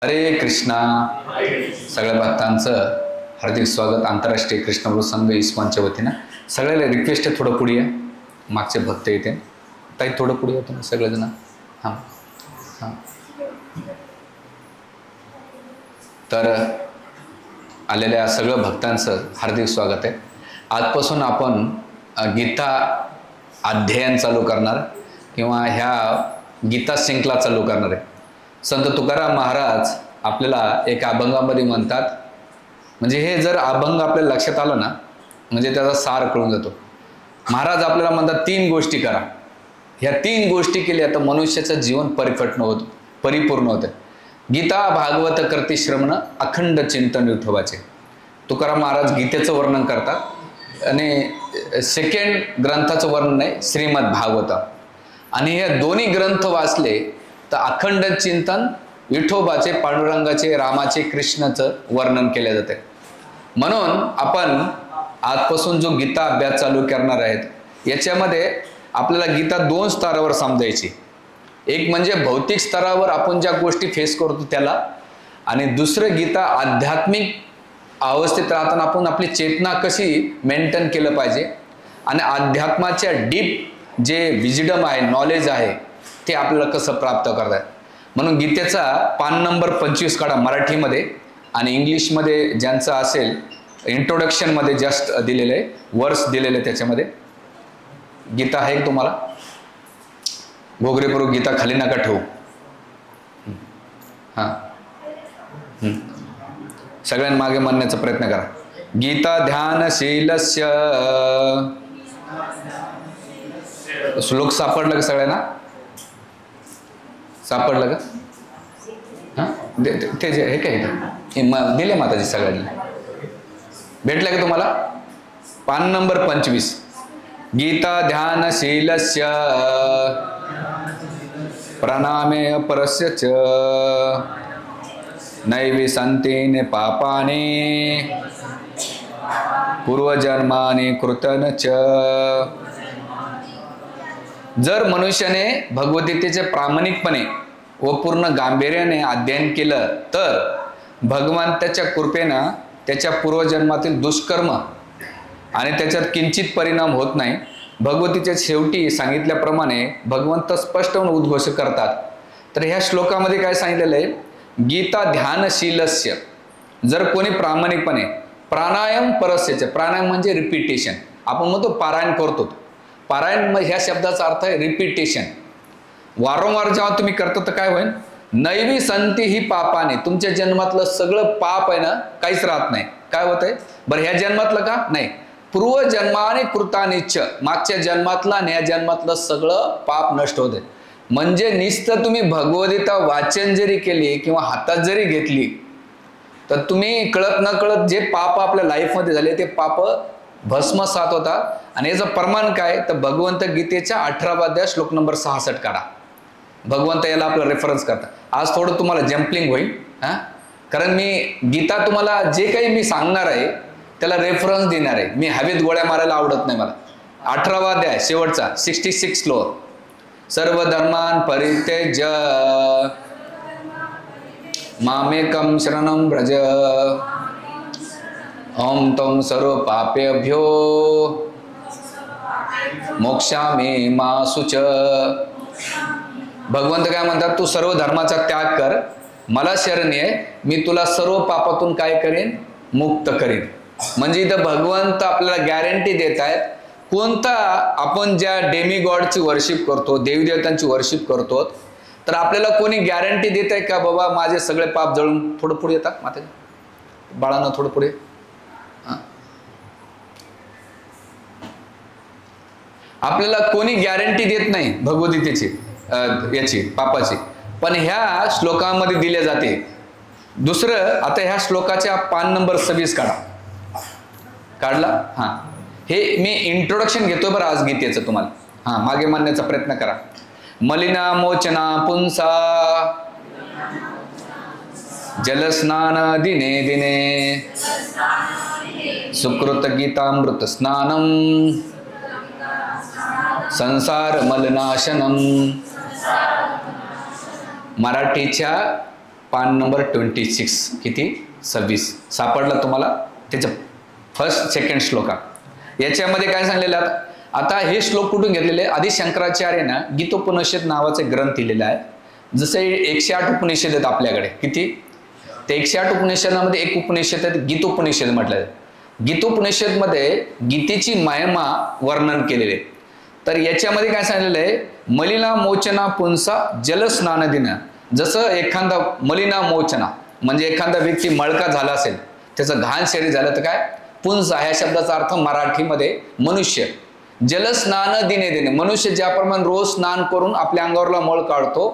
हरे कृष्णा. सगळ्या भक्तांचं हार्दिक स्वागत. आंतरराष्ट्रीय कृष्णगुरु संघ इस्कॉनच्या वतीनं सगळ्याला रिक्वेस्ट आहे, थोडं पुढे या. मागचे भक्त येते ताई, थोडं पुढे येतो ना सगळेजण. हां हां. तर आलेल्या सगळ्या भक्तांचं हार्दिक स्वागत आहे. आजपासून आपण गीता अध्ययन चालू करणार किंवा ह्या गीता शृंखला चालू करणार आहे. संत तुकाराम महाराज आपल्याला एक अभंगामध्ये म्हणतात, म्हणजे हे जर अभंग आपल्याला लक्षात आलं ना म्हणजे त्याचा सार कळून जातो. महाराज आपल्याला म्हणतात 3 गोष्टी करा. ह्या 3 गोष्टी केल्या तर मनुष्याचं जीवन परिपूर्ण होतं. गीता भागवत करते श्रवण, अखंड चिंतन विठोबाचे. तुकाराम महाराज गीतेचं वर्णन करतात आणि सेकंड ग्रंथाचं वर्णन आहे श्रीमद भागवत. आणि हे दोन्ही ग्रंथ वाचले तर अखंड चिंतन विठोबाचे, पांडुरंगाचे, रामाचे, कृष्णाचं वर्णन केले जाते. म्हणून आपण आजपासून जो गीता अभ्यास चालू करणार आहेत याच्यामध्ये आपल्याला गीता 2 स्तरावर समजायची. एक म्हणजे भौतिक स्तरावर आपण ज्या गोष्टी फेस करतो त्याला, आणि दुसरं गीता आध्यात्मिक अवस्थेत राहताना आपण आपली चेतना कशी मेंटेन केलं पाहिजे आणि अध्यात्माच्या डीप जे विजडम आहे, नॉलेज आहे, ते आपल्याला कसं प्राप्त करतात. म्हणून गीतेचा पान नंबर 25 काढा मराठीमध्ये, आणि इंग्लिशमध्ये ज्यांचं असेल इंट्रोडक्शनमध्ये जस्ट दिलेलं आहे, वर्स दिलेले त्याच्यामध्ये. गीता आहे तुम्हाला, घोगरेपूर्वक गीता खाली नका ठेवू. हां, सगळ्यांमागे म्हणण्याचा प्रयत्न करा. गीता ध्यानशीलस्य. श्लोक सापडलं का सगळ्यांना? सापडलं का? हां, ते जे हे काय दिले माताजी सगळ्यांना, भेटलं का तुम्हाला? पान नंबर 25. गीता ध्यानशीलस्य प्रणामे परस्य च नैवे संतेने पापाने पूर्वजन्माने कृतन च. जर मनुष्याने भगवद्गीतेचे प्रामाणिकपणे व पूर्ण गांभीर्याने अध्ययन केलं तर भगवंताच्या कृपेनं त्याच्या पूर्वजन्मातील दुष्कर्म आणि त्याच्यात किंचित परिणाम होत नाही. भगवद्गीतेच्या शेवटी सांगितल्याप्रमाणे भगवंत स्पष्ट उद्घोष करतात. तर ह्या श्लोकामध्ये काय सांगितलेलं आहे? गीता ध्यानशीलस्य. जर कोणी प्रामाणिकपणे प्राणायाम परस्यचे, प्राणायाम म्हणजे रिपिटेशन, आपण म्हणतो पारायण करतो. पारायण ह्या शब्दाचा अर्थ आहे रिपिटेशन. वारंवार जेव्हा तुम्ही करता तर काय होईल? नैवी संती ही पापाने. तुमच्या जन्मातलं सगळं पाप आहे ना, काहीच राहत नाही. काय होतंय बरं ह्या जन्मातलं का नाही? पूर्वजन्माने कृतानिच्छ. मागच्या जन्मातलं आणि ह्या जन्मातलं सगळं पाप नष्ट होते. म्हणजे नुसतं तुम्ही भगवद्गीता वाचन जरी केली किंवा हातात जरी घेतली तर तुम्ही कळत न कळत जे पाप आपल्या लाईफमध्ये झाले ते पाप भस्मसात होता. आणि याचं प्रमाण काय तर भगवंत गीतेच्या 18वा अध्याय श्लोक नंबर 66 काढा. भगवंत याला आपला रेफरन्स करता. आज थोडं तुम्हाला जम्पलिंग होईल हां, कारण मी गीता तुम्हाला जे काही मी सांगणार आहे त्याला रेफरन्स देणार आहे. मी हवेत गोळ्या मारायला आवडत नाही मला. 18वा अध्याय शेवटचा 66 श्लोक. सर्व धर्मान परित्यज्य मामेकं शरणं व्रज ओम तम सर्व पापेभ्यो मोक्षामि मा शुच. भगवंत काय म्हणतात? तू सर्व धर्माचा त्याग कर, मला शरण ये, मी तुला सर्व पापातून काय करेन? मुक्त करेन. म्हणजे इथं भगवंत आपल्याला गॅरंटी देत आहेत. कोणता आपण ज्या डेमी गॉडची वर्शिप करतो, देवदेवतांची वर्शिप करतो, तर आपल्याला कोणी गॅरंटी देत आहे का बाबा माझे सगळे पाप जळून? थोडं पुढे येतात माता बाळांना, थोडं पुढे. आपल्याला कोणी गॅरंटी देत नाही भगवद्गीतेची याची पापाची, पण ह्या श्लोकामध्ये दिल्या जाते. दुसरं, आता ह्या श्लोकाच्या पान नंबर 26 काढला. हां, हे मी इंट्रोडक्शन घेतो बरं आज गीतेचं तुम्हाला. हां, मागे मानण्याचा प्रयत्न करा. मलिना मोचना पुंसा जलस्नान दिने दिने सुकृत गीतामृत स्नानम संसार मलनाशनम. मराठीच्या पान नंबर 26. किती? 26 सापडला तुम्हाला त्याच्या फर्स्ट सेकंड श्लोका. याच्यामध्ये काय सांगलेलं आहे? आता हे श्लोक कुठून घेतलेले? आधी शंकराचार्यानं गीतोपनिषद नावाचे ग्रंथ लिहिलेला आहे. जसे 108 उपनिषद आहेत आपल्याकडे. किती? ते 108 उपनिषदामध्ये एक उपनिषद आहे गीतोपनिषद म्हटलं आहे. गीतोपनिषदमध्ये गीतेची महिमा वर्णन केलेले. तर याच्यामध्ये काय सांगितलेलं आहे? मलिना मोचना पुंसा जलस्नान दिन. जसं एखादा मलिना मोचना म्हणजे एखादा व्यक्ती मळका झाला असेल, त्याचं घाण शरीर झालं तर काय? पुंस ह्या शब्दाचा अर्थ मराठीमध्ये मनुष्य. जलस्नान दिने दिने, मनुष्य ज्याप्रमाणे रोज स्नान करून आपल्या अंगावरला मळ काढतो,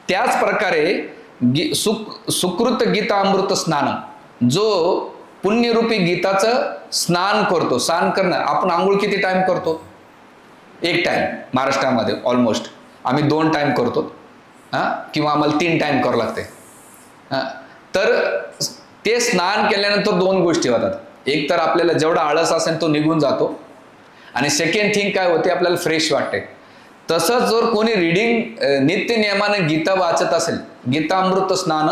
त्याच प्रकारे सुकृत गीता अमृत स्नान, जो पुण्यरूपी गीताचं स्नान करतो. स्नान करणं, आपण आंघोळ किती टाइम करतो? एक टाइम. महाराष्ट्रामध्ये ऑलमोस्ट आम्ही 2 टाइम करतो, किंवा आम्हाला 3 टाइम करावं लागते. तर ते स्नान केल्यानंतर 2 गोष्टी होतात. एक तर आपल्याला जेवढा आळस असेल तो निघून जातो, आणि सेकंड थिंग काय होते? आपल्याला फ्रेश वाटते. तसंच जर कोणी रीडिंग नित्य नियमाने गीता वाचत असेल, गीतामृत स्नान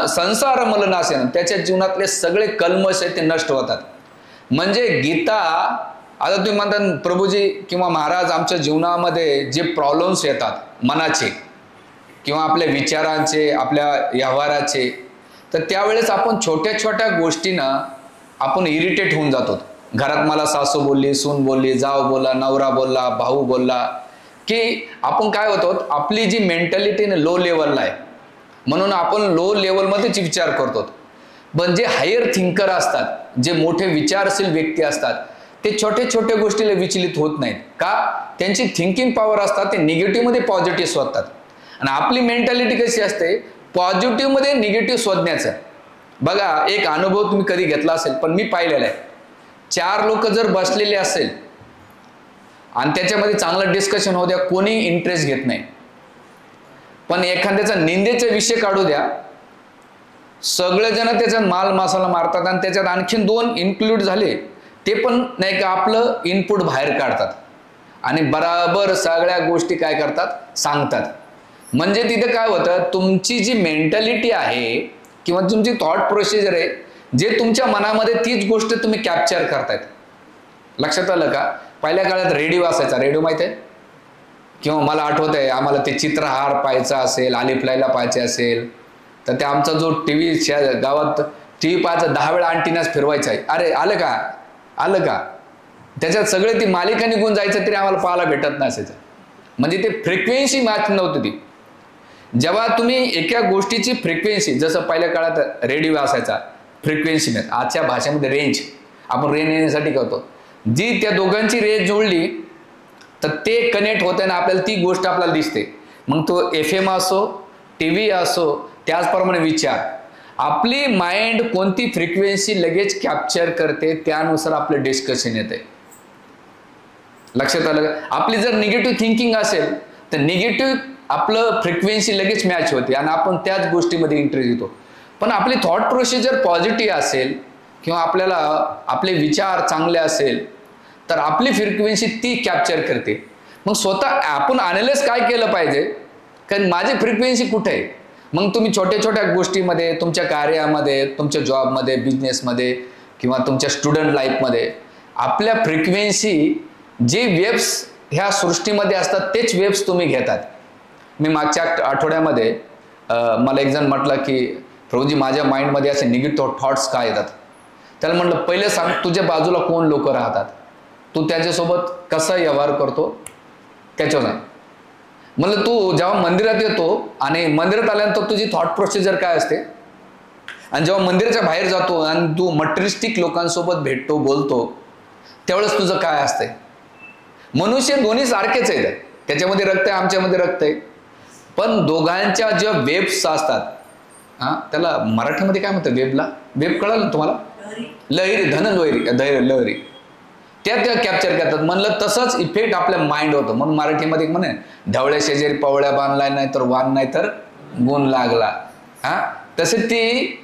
संसार मलनाशन, त्याच्या जीवनातले सगळे कल्मश आहेत ते नष्ट होतात. म्हणजे गीता, आता तुम्ही म्हणता प्रभूजी किंवा महाराज आमच्या जीवनामध्ये जे प्रॉब्लेम्स येतात मनाचे किंवा आपल्या विचारांचे, आपल्या व्यवहाराचे, तर त्यावेळेस आपण छोट्या छोट्या गोष्टीनं आपण इरिटेट होऊन जातो. घरात मला सासू बोलली, सून बोलली, जाव बोलला, नवरा बोलला, भाऊ बोलला, की आपण काय होतो? आपली जी मेंटॅलिटी लो लेवलला आहे म्हणून आपण लो लेवलमध्येच विचार करतो. पण जे हायर थिंकर असतात, जे मोठे विचारशील व्यक्ती असतात, ते छोटे छोट्या गोष्टीला विचलित होत नाहीत. का? त्यांची थिंकिंग पॉवर असतात, ते निगेटिव्हमध्ये पॉझिटिव्ह शोधतात. आणि आपली मेंटॅलिटी कशी असते? पॉझिटिव्हमध्ये निगेटिव्ह शोधण्याचं. बघा, एक अनुभव तुम्ही कधी घेतला असेल, पण मी पाहिलेला आहे. 4 लोक जर बसलेले असेल आणि त्याच्यामध्ये चांगलं डिस्कशन होऊ द्या, कोणी इंटरेस्ट घेत नाही. पण एखाद्याचा निंदेचा विषय काढू द्या, सगळेजण त्याच्यात माल मसाला मारतात, आणि त्याच्यात आणखीन 2 इन्क्लूड झाले, ते पण नाही का आपलं इनपुट बाहेर काढतात आणि बराबर सगळ्या गोष्टी काय करतात? सांगतात. म्हणजे तिथे काय होतं? तुमची जी मेंटॅलिटी आहे किंवा तुमची थॉट प्रोसिजर आहे, जे तुमच्या मनामध्ये तीच गोष्ट तुम्ही कॅप्चर करतायत. लक्षात आलं का? पहिल्या काळात रेडिओ असायचा. रेडिओ माहिती आहे? किंवा मला आठवत आहे, आम्हाला ते चित्रहार पाहायचा असेल, आलिफलाईला पाहायचे असेल, तर ते आमचा जो टीव्ही गावात टीव्ही पाहायचा 10 वेळा अँटिनाच फिरवायचा आहे. अरे आलं का? आलं का? त्याच्यात सगळे ती मालिका निघून जायचं तरी आम्हाला पाहायला भेटत नसायचं. म्हणजे ते फ्रिक्वेन्सी मॅच नव्हती ती. जेव्हा तुम्ही एका गोष्टीची फ्रिक्वेन्सी, जसं पहिल्या काळात रेडिओ असायचा, फ्रिक्वेन्सी मॅच, आजच्या भाषेमध्ये रेंज, आपण रेंज येण्यासाठी करतो, जी त्या दोघांची रेंज जोडली तर ते कनेक्ट होते ना, आपल्याला ती गोष्ट आपल्याला दिसते. मग तो FM असो, TV असो, त्याचप्रमाणे विचार, आपली माइंड कोणती फ्रिक्वेन्सी लगेच कॅप्चर करते, त्यानुसार आपलं डिस्कशन येते. लक्षात आलं? आपली जर निगेटिव्ह थिंकिंग असेल तर निगेटिव्ह आपलं फ्रिक्वेन्सी लगेच मॅच होते आणि आपण त्याच गोष्टीमध्ये इंटरेस्ट घेतो. पण आपली थॉट प्रोसिजर पॉझिटिव्ह असेल किंवा आपल्याला आपले विचार चांगले असेल तर आपली फ्रिक्वेन्सी ती कॅप्चर करते. मग स्वतः आपण अनालाइज काय केलं पाहिजे, कारण माझी फ्रिक्वेन्सी कुठे आहे? मग तुम्ही छोट्या छोट्या गोष्टीमध्ये, तुमच्या कार्यामध्ये, तुमच्या जॉबमध्ये, बिझनेसमध्ये किंवा तुमच्या स्टुडंट लाईफमध्ये आपल्या फ्रिक्वेन्सी जे वेव्स ह्या सृष्टीमध्ये असतात तेच वेव्स तुम्ही घेतात. मी मागच्या आठवड्यामध्ये मला एक जण म्हटलं की प्रभूजी माझ्या माइंडमध्ये असे निगेटिव्ह थॉट्स काय येतात. त्याला म्हटलं पहिले सांग तुझ्या बाजूला कोण लोक राहतात, तू त्याच्यासोबत कसा व्यवहार करतो त्याच्यावर सांग. म्हणलं तू जेव्हा मंदिरात येतो आणि मंदिरात आल्यानंतर तुझी थॉट प्रोसिजर काय असते, आणि जेव्हा मंदिराच्या बाहेर जातो आणि तू मटेरिस्टिक लोकांसोबत भेटतो, बोलतो, त्यावेळेस तुझं काय असतंय. मनुष्य दोन्ही सारखेच आहेत, त्याच्यामध्ये रक्त आहे, आमच्यामध्ये रक्त आहे, पण दोघांच्या ज्या वेब्स असतात, त्याला मराठीमध्ये काय म्हणतात वेबला? वेब कळालं ना तुम्हाला? लहरी, धनलहरी, लहरी, त्या कॅप्चर करतात. म्हणलं तसंच इफेक्ट आपल्या माइंड होतं. म्हणून मराठीमध्ये म्हणे ढवळ्या शेजारी पवळ्या बांधला नाही तर वान नाही तर गुण लागला. तसे ती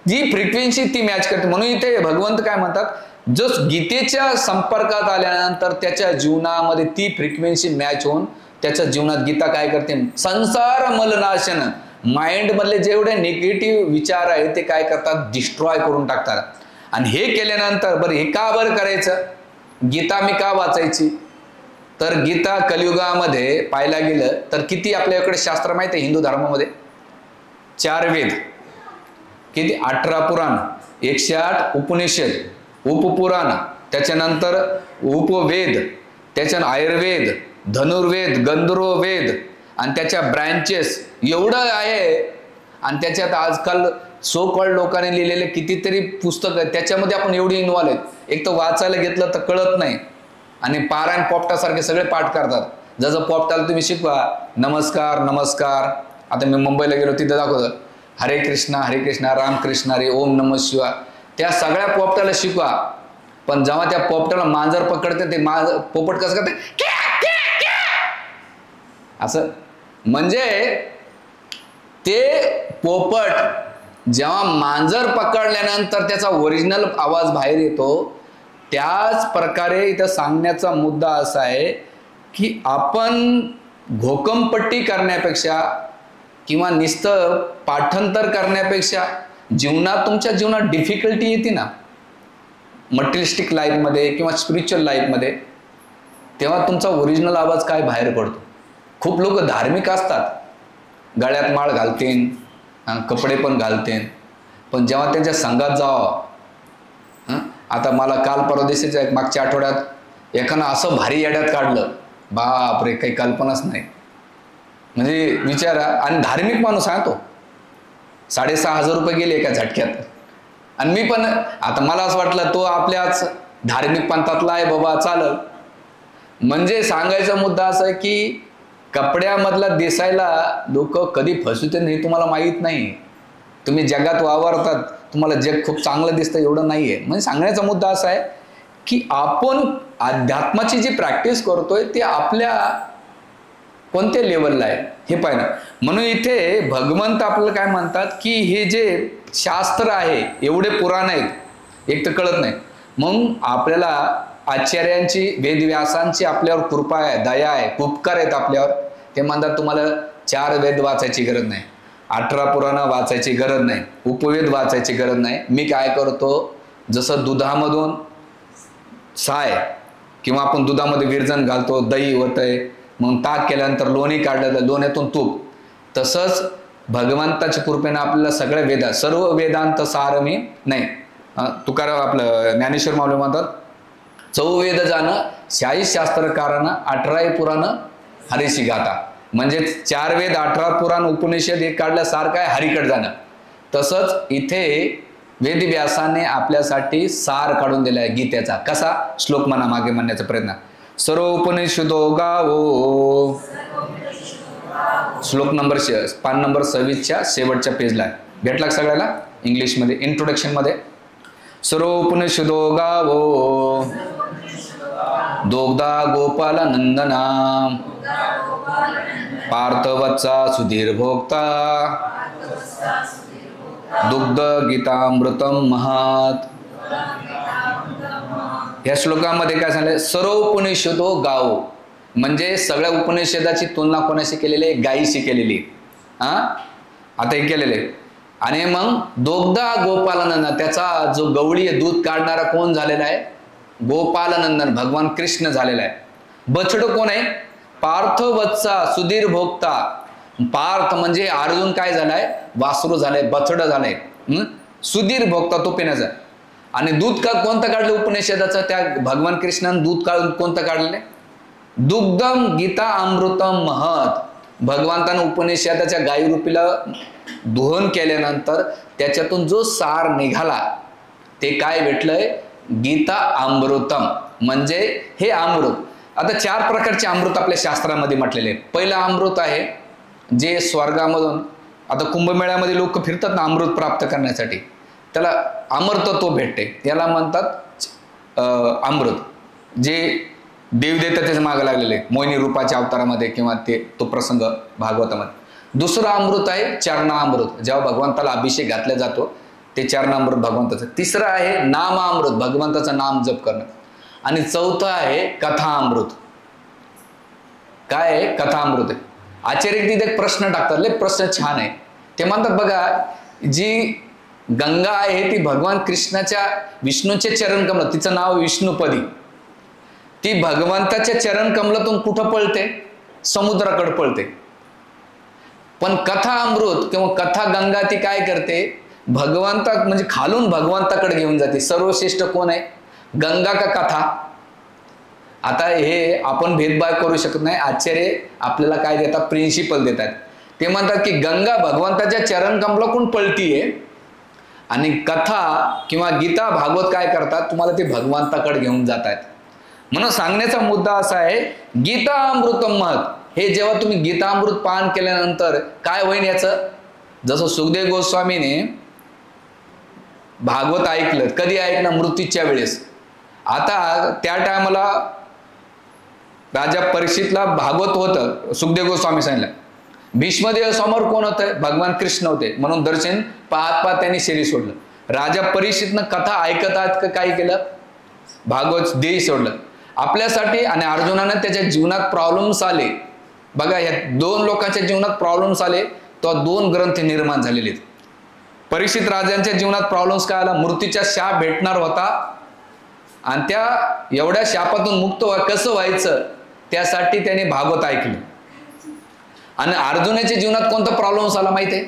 जी फ्रिक्वेन्सी ती मॅच करते. म्हणून इथे भगवंत काय म्हणतात, जो गीतेच्या संपर्कात आल्यानंतर त्याच्या जीवनामध्ये ती फ्रिक्वेन्सी मॅच होऊन त्याच्या जीवनात गीता काय करते, संसार मलनाशन, माइंडमधले जेवढे निगेटिव्ह विचार आहेत ते काय करतात, डिस्ट्रॉय करून टाकतात. आणि हे केल्यानंतर बरं हे का बरं करायचं, गीता मी का वाचायची, तर गीता कलियुगामध्ये पाहायला गेलं तर किती आपल्याकडे शास्त्र माहिती आहे हिंदू धर्मामध्ये, 4 वेद, किती 18 पुराण, 108 उपनिषद, उपपुराण, त्याच्यानंतर उपवेद, त्याच्यानं आयुर्वेद, धनुर्वेद, गंधर्ववेद आणि त्याच्या ब्रँचेस एवढं आहे. आणि त्याच्यात आजकाल सो कॉल्ड लोकांनी लिहिलेले कितीतरी पुस्तकं आहेत, त्याच्यामध्ये आपण एवढी इन्व्हॉल्व आहेत. एक तर वाचायला घेतलं तर कळत नाही आणि पारायण पोपटासारखे सगळे पाठ करतात. जसं पोपटाला तुम्ही शिकवा नमस्कार नमस्कार, आता मी मुंबईला गेलो तिथं दाखवतं हरे कृष्णा रामकृष्ण हरे ओम नमः शिवाय, त्या सगळ्या पोपटाला शिकवा. पण जेव्हा त्या पोपटाला मांजर पकडते ते पोपट कसं करते असं, म्हणजे ते पोपट जेव्हा मांजर पकडल्यानंतर त्याचा ओरिजिनल आवाज बाहेर येतो. त्याच प्रकारे इथं सांगण्याचा मुद्दा असा आहे की आपण घोकमपट्टी करण्यापेक्षा किंवा नुसतं पाठांतर करण्यापेक्षा तुमच्या जीवनात डिफिकल्टी येते ना मटेरियलिस्टिक लाईफमध्ये किंवा स्पिरिच्युअल लाईफमध्ये, तेव्हा तुमचा ओरिजिनल आवाज काय बाहेर पडतो. खूप लोक धार्मिक असतात, गळ्यात माळ घालतील, कपडे पण घालतील, पण जेव्हा त्यांच्या संघात जावं, आता मला काल परवा दिवशीच्या मागच्या आठवड्यात एकानं असं भारी याड्यात काढलं, बापरे काही कल्पनाच नाही. म्हणजे विचारा, आणि धार्मिक माणूस आहे तो, 6,500 रुपये गेले एका झटक्यात. आणि मी पण आता मला असं वाटलं तो आपल्याच धार्मिक पंथातला आहे बाबा, चालल. म्हणजे सांगायचा मुद्दा असा आहे की कपड्यामधला दिसायला लोक कधी फसवते नाही तुम्हाला माहीत नाही. तुम्ही जगात वावरतात, तुम्हाला जग खूप चांगलं दिसतं एवढं नाहीये. म्हणजे सांगण्याचा मुद्दा असा आहे की आपण अध्यात्माची जी प्रॅक्टिस करतोय ते आपल्या कोणत्या लेवलला आहे हे पाहिजे. म्हणून इथे भगवंत आपल्याला काय म्हणतात की हे जे शास्त्र आहे एवढे पुराण आहेत, एक तर कळत नाही. म्हणून आपल्याला आचार्यांची वेदव्यासांची आपल्यावर कृपा आहे, दया आहे, उपकार आहेत आपल्यावर. ते म्हणतात तुम्हाला 4 वेद वाचायची गरज नाही, 18 पुराण वाचायची गरज नाही, उपवेद वाचायची गरज नाही. मी काय करतो, जसं दुधामधून साय किंवा आपण दुधामध्ये विरजण घालतो, दही होतंय, मग ताक केल्यानंतर लोणी काढलं, लोण्यातून तूप, तसंच भगवंताच्या कृपेनं आपल्याला सगळ्या वेदात सर्व वेदांत सार मी नाही. तुकाराम आपलं ज्ञानेश्वर माऊली म्हणतात 4 वेद जाणं 46 शास्त्रकारांना 18 पुराण हरीशी गाथा. म्हणजे 4 वेद 18 पुराण उपनिषद हे काढल्यासारखं आहे हरिकड जाणं. तसंच इथे वेदव्यासाने आपल्यासाठी सार काढून दिला आहे गीतेचा. कसा, श्लोक म्हणा मागे म्हणण्याचा प्रयत्न, सर्व उपनिषदो गावो, श्लोक नंबर पान नंबर 26च्या शेवटच्या पेजला आहे. भेटला का सगळ्याला इंग्लिशमध्ये इंट्रोडक्शन मध्ये. सर्व उपनिषदो गावो दोग्धा गोपाल नंदना पार्थवत्सा सुधीर भोक्ता दुग्ध गीतामृतम महत. या श्लोकामध्ये काय सांगितलं, सर्व उपनिषदो गावो, म्हणजे सगळ्या उपनिषदाची तुलना कोणाशी केलेली आहे, गायीशी केलेली. आता हे केलेले. आणि मग दोग्धा गोपालनंदन, त्याचा जो गवळी आहे दूध काढणारा कोण झालेला आहे, गोपालनंदन भगवान कृष्ण झालेला आहे. बछडो कोण आहे, पार्थवत्सा सुधीर भोक्ता. पार्थ म्हणजे अर्जुन काय झालाय, वासरू झालाय, बछड झालाय, सुधीर भोक्ता तो पिण्याचा. आणि दूध का कोणतं काढलं उपनिषदाचं, त्या भगवान कृष्णानं दूध काढून कोणतं काढलेलं, दुग्धम गीता अमृतम महत. भगवंतानं उपनिषदाच्या गायी रूपीला दोहन केल्यानंतर त्याच्यातून जो सार निघाला ते काय भेटलंय, गीता अमृतम, म्हणजे हे अमृत. आता 4 प्रकारचे अमृत आपल्या शास्त्रामध्ये म्हटलेले आहेत. पहिलं अमृत आहे जे स्वर्गामधून, आता कुंभमेळ्यामध्ये लोक फिरतात ना अमृत प्राप्त करण्यासाठी, त्याला अमृतत्व भेटते, त्याला म्हणतात अमृत. जे देव देतात त्याच्या मागे लागलेले मोहिनी रूपाच्या अवतारामध्ये किंवा तो प्रसंग भागवतामध्ये. दुसरं अमृत आहे चरणामृत, जेव्हा भगवंताला अभिषेक घातला जातो ते चरणामृत भगवंताचं. तिसरं आहे नामामृत, भगवंताचं नाम जप करणं. आणि चौथं आहे कथामृत. काय आहे, कथामृत आहे. आचार्य तिथे एक प्रश्न टाकतात, लय प्रश्न छान आहे ते म्हणतात बघा, जी गंगा आहे ती भगवान कृष्णाच्या विष्णूचे चरण कमल, तिचं नाव विष्णुपदी, ती भगवंताच्या चरण कमलातून कुठं पळते? समुद्राकडे पळते. पण कथा अमृत किंवा कथा गंगा ती काय करते? भगवंता म्हणजे खालून भगवंताकडे घेऊन जाते. सर्वश्रेष्ठ कोण आहे? गंगा का कथा? आता हे आपण भेदभाव करू शकत नाही. आचार्य आपल्याला काय देतात? प्रिन्सिपल देतात. ते म्हणतात की गंगा भगवंताच्या चरण कमलाकडून पळतीये आणि कथा किंवा गीता भागवत काय करतात? तुम्हाला ते भगवंताकडे घेऊन जातात. म्हणून सांगण्याचा मुद्दा असा आहे, गीता अमृतम महत्. हे जेव्हा तुम्ही गीतामृत पान केल्यानंतर काय होईल याचं? जसं सुखदेव गोस्वामीने भागवत ऐकलं, कधी ऐकलं? मृत्यूच्या वेळेस. आता त्या टायमाला राजा परीक्षितला भागवत होतं, सुखदेव गोस्वामी सांगितलं. भीष्मदेव समोर कोण होतं? भगवान कृष्ण होते. म्हणून दर्शन पाहत पाहत त्यांनी शरीर सोडलं. राजा परीक्षितनं कथा ऐकत काय केलं? भागवत देही सोडलं आपल्यासाठी. आणि अर्जुनाने त्याच्या जीवनात प्रॉब्लेम्स आले बघा, या दोन लोकांच्या जीवनात प्रॉब्लेम्स आले, तो दोन ग्रंथ निर्माण झालेले आहेत. परीक्षित राजांच्या जीवनात प्रॉब्लेम्स काय आला? मृत्यूचा शाप भेटणार होता आणि त्या एवढ्या शापातून मुक्त कसं व्हायचं त्यासाठी त्याने भागवत ऐकलं. आणि अर्जुनाच्या जीवनात कोणता प्रॉब्लेम्स आला माहिती आहे?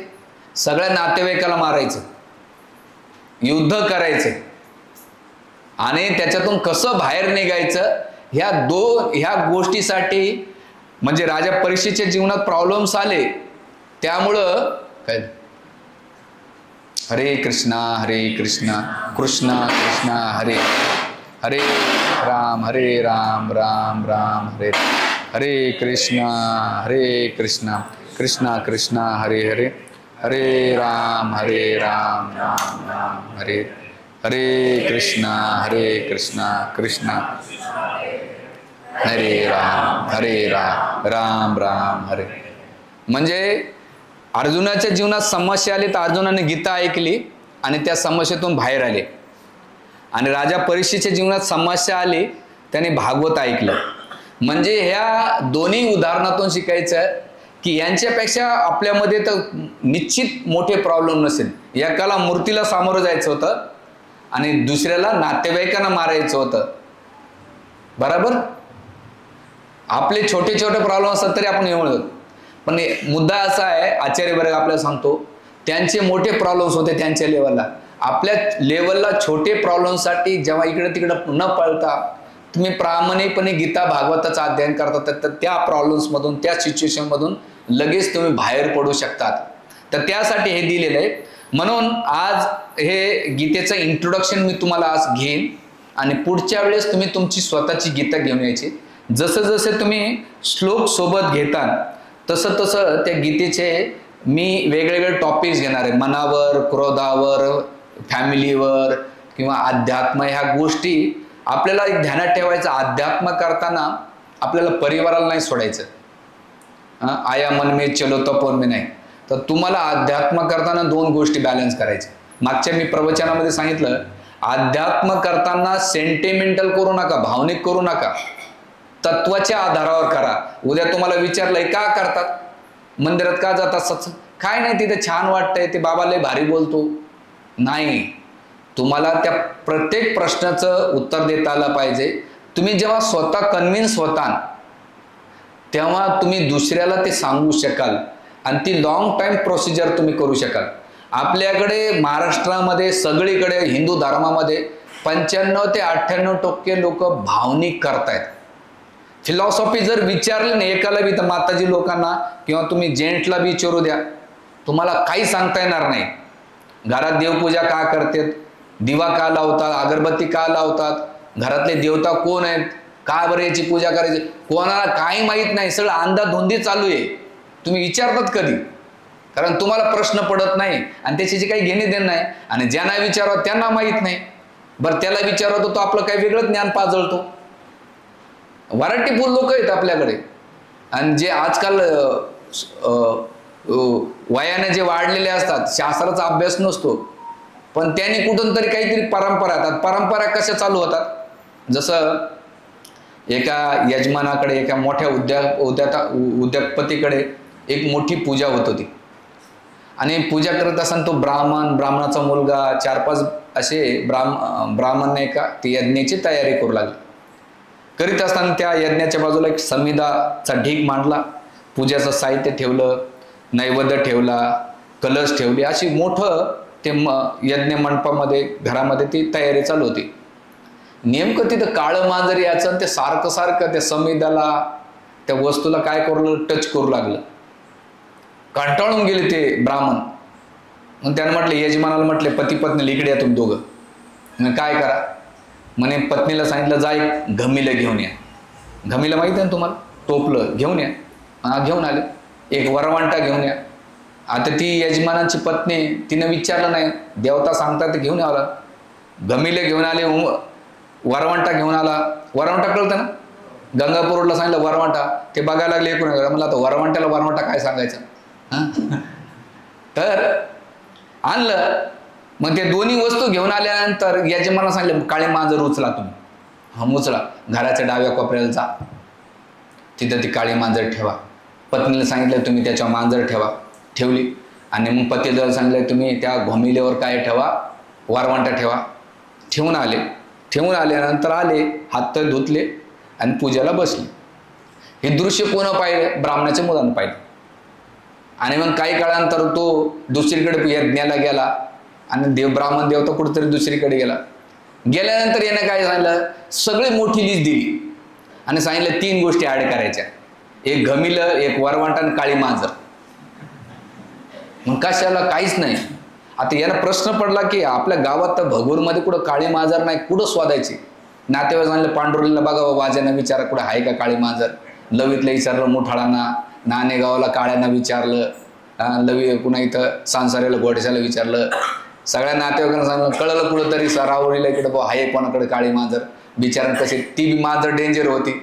सगळ्या नातेवाईकाला मारायचं, युद्ध करायचं आणि त्याच्यातून कसं बाहेर निघायचं, ह्या गोष्टीसाठी म्हणजे राजा परीक्षेच्या जीवनात प्रॉब्लेम्स आले. त्यामुळं काय, हरे कृष्णा कृष्णा कृष्णा हरे हरे, राम राम राम हरे हरे, कृष्णा कृष्णा कृष्णा हरे हरे, हरे राम राम राम हरे हरे, कृष्णा कृष्णा हरे राम राम राम हरे. म्हणजे अर्जुनाच्या जीवनात समस्या आली तर अर्जुनाने गीता ऐकली आणि त्या समस्येतून बाहेर आले. आणि राजा परीक्षेच्या जीवनात समस्या आली, त्याने भागवत ऐकलं. म्हणजे ह्या दोन्ही उदाहरणातून शिकायचं की यांच्यापेक्षा आपल्यामध्ये तर निश्चित मोठे प्रॉब्लेम नसेल. एकाला मूर्तीला सामोरं जायचं होतं आणि दुसऱ्याला नातेवाईकांना मारायचं होतं. बरोबर? आपले छोटे छोटे प्रॉब्लेम असतात तरी आपण येऊन, पण मुद्दा असा आहे, आचार्य वर्ग आपल्याला सांगतो, त्यांचे मोठे प्रॉब्लेम्स होते त्यांच्या लेवलला. आपल्या लेवलला छोटे प्रॉब्लेमसाठी जेव्हा इकडे तिकडे न पळता तुम्ही प्रामाणिकपणे गीता भागवताचं अध्ययन करतात, तर त्या प्रॉब्लेम्समधून, त्या सिच्युएशनमधून लगेच तुम्ही बाहेर पडू शकतात. तर त्यासाठी हे दिलेलं आहे. म्हणून आज हे गीतेचं इंट्रोडक्शन मी तुम्हाला आज घेईन आणि पुढच्या वेळेस तुम्ही तुमची स्वतःची गीता घेऊन यायची. जसं जसं तुम्ही श्लोक सोबत घेता तसं तसं त्या गीतेचे मी वेगवेगळे टॉपिक्स घेणार आहे. मनावर, क्रोधावर, फॅमिलीवर किंवा अध्यात्म, ह्या गोष्टी आपल्याला एक ध्यानात ठेवायचं. अध्यात्म करताना आपल्याला परिवाराला नाही सोडायचं. आया मन में चलो तपोन में नाही. तर तुम्हाला अध्यात्म करताना दोन गोष्टी बॅलन्स करायच्या. मागच्या मी प्रवचनामध्ये सांगितलं, अध्यात्म करताना सेंटिमेंटल करू नका, भावनिक करू नका, तत्वाच्या आधारावर करा. उद्या तुम्हाला विचारलंय का करतात, मंदिरात का जातात, काय नाही तिथे छान वाटतंय, ते बाबा लय भारी बोलतो, नाही. तुम्हाला त्या प्रत्येक प्रश्नाचं उत्तर देता आलं पाहिजे. तुम्ही जेव्हा स्वतः कन्व्हिन्स होता तेव्हा तुम्ही दुसऱ्याला ते सांगू शकाल आणि ती लॉंग टाइम प्रोसिजर तुम्ही करू शकाल. आपल्याकडे महाराष्ट्रामध्ये सगळीकडे हिंदू धर्मामध्ये 95 ते 98% लोक भावनिक करतायत. फिलॉसॉफी जर विचारली ना एकाला बी, तर माताजी लोकांना किंवा तुम्ही जेंट्सला बी विचारू द्या, तुम्हाला काही सांगता येणार नाही. घरात देवपूजा का करतात, दिवा का लावतात, अगरबत्ती का लावतात, घरातले देवता कोण आहेत, का बरं याची पूजा करायची, कोणाला काही माहीत नाही. सगळं अंधाधुंदी चालू आहे. तुम्ही विचारतात कधी? कारण तुम्हाला प्रश्न पडत नाही आणि त्याची काही घेणे देणं नाही. आणि ज्यांना विचारावं त्यांना माहीत नाही. बरं त्याला विचारवं तो आपलं काही वेगळं ज्ञान पाजळतो. व्हरायटीफुल लोक आहेत आपल्याकडे. आणि जे आजकाल वयाने जे वाढलेले असतात, शास्त्राचा अभ्यास नसतो, पण त्यांनी कुठून तरी काहीतरी परंपरा येतात. परंपरा कशा चालू होतात? जसं एका यजमानाकडे, एका मोठ्या उद्योगपतीकडे एक मोठी पूजा होत होती आणि पूजा करत असताना तो ब्राह्मणाचा मुलगा 4-5 असे ब्राह्मण नाही का ते यज्ञाची तयारी करू लागले. करीत असताना त्या यज्ञाच्या बाजूला एक समिधाचा ढीग मांडला, पूजाचं साहित्य ठेवलं, नैवेद्य ठेवला, कलश ठेवली, अशी मोठं ते यज्ञ मंडपामध्ये घरामध्ये ती तयारी चालू होती. नेमकं तिथं काळं मांजर याचं ते सारखं त्या समिधाला त्या वस्तूला काय करू टच करू लागलं. कंटाळून गेले ते ब्राह्मण. मग त्यानं म्हटले यजमानाला म्हटले पती पत्नीला इकडे या तुम्ही दोघं. मग काय करा म्हणे पत्नीला सांगितलं जा एक घमिलं घेऊन या. घमिलं माहिती आहे ना तुम्हाला, टोपलं घेऊन या. घेऊन आले. एक वरवांटा घेऊन या. आता ती यजमानाची पत्नी तिनं विचारलं नाही, देवता सांगतात ते घेऊन यावं. घमिले घेऊन आले, वरवांटा घेऊन आला. वरवांटा कळतं ना, गंगापूर रोडला सांगितलं वरवांटा, ते बघायला लागले एकूण. मला आता वरवांट्याला वरवांटा काय सांगायचं. तर आणलं. मग ते दोन्ही वस्तू घेऊन आल्यानंतर यजमानाला सांगितलं काळे मांजर उचला तुम्ही. उचला, घराच्या डाव्या कोपऱ्याला जा, तिथं ती काळी मांजर ठेवा. पत्नीला सांगितलं तुम्ही त्याच्यावर मांजर ठेवा. ठेवली. आणि मग पतीला सांगितलं तुम्ही त्या घोमिलेवर काय ठेवा, वरवांटा ठेवा. ठेवून आले. ठेवून आल्यानंतर आले, हात तर धुतले आणि पूजेला बसले. हे दृश्य कोण पाहिलं, ब्राह्मणाच्या मुलानं पाहिलं. आणि मग काही काळानंतर तो दुसरीकडे यज्ञाला गेला आणि ब्राह्मण देवता कुठेतरी दुसरीकडे गेला. गेल्यानंतर यानं काय सांगितलं, सगळी मोठी लिस्ट दिली आणि सांगितलं 3 गोष्टी ऍड करायच्या, एक घमिलं, एक वरवांटा आणि काळी मांजर. मग कशाला, काहीच नाही. आता याला प्रश्न पडला की आपल्या गावात तर भगूरमध्ये कुठं काळी मांजर नाही, कुठं शोधायची. नातेवाईक सांगितलं पांडुरलीला बघा वाजांना विचारा कुठं आहे का काळी मांजर. लवीतला विचारलं मुठाळांना, नाणेगावाला काळ्यांना विचारलं, लवी पुन्हा इथं सांसाऱ्याला घोडशाला विचारलं. सगळ्या नातेवाईकांना सांगितलं, कळलं कुठं तरी रावळीला इकडे आहे कोणाकडे काळी मांजर. बिचारा कसे ती मांजर डेंजर होती.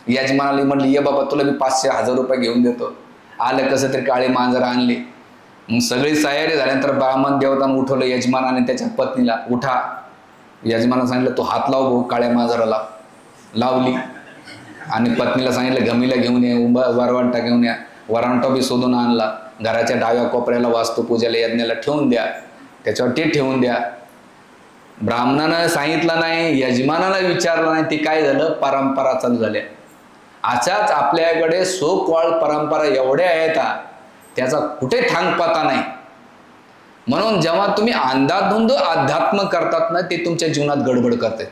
यजमानाला म्हटली ये बाबा तुला मी 500-1000 रुपये घेऊन देतो. आलं कसं तरी काळी मांजर आणली. मग सगळी तयारी झाल्यानंतर ब्राह्मण देवतानं उठवलं यजमान आणि त्याच्या पत्नीला. उठा. यजमानानं सांगितलं तो हात लाव भाऊ काळ्या मांजराला. लावली. आणि पत्नीला सांगितलं घमिला घेऊन ये, वरवांटा घेऊन या. वरवांटा बी शोधून आणला. घराच्या डाव्या कोपऱ्याला वास्तुपूजेला यज्ञाला ठेवून द्या, त्याच्यावर ते ठेवून द्या. ब्राह्मणानं सांगितलं नाही, यजमानानं विचारलं नाही. ते काय झालं, परंपरा चालू झाल्या. अशाच आपल्याकडे सो कॉल्ड परंपरा एवढ्या आहेत त्याचा कुठे ठांग पता नाही. म्हणून जेव्हा तुम्ही अंधाधुंद अध्यात्म करतात ना, ते तुमच्या जीवनात गडबड करते.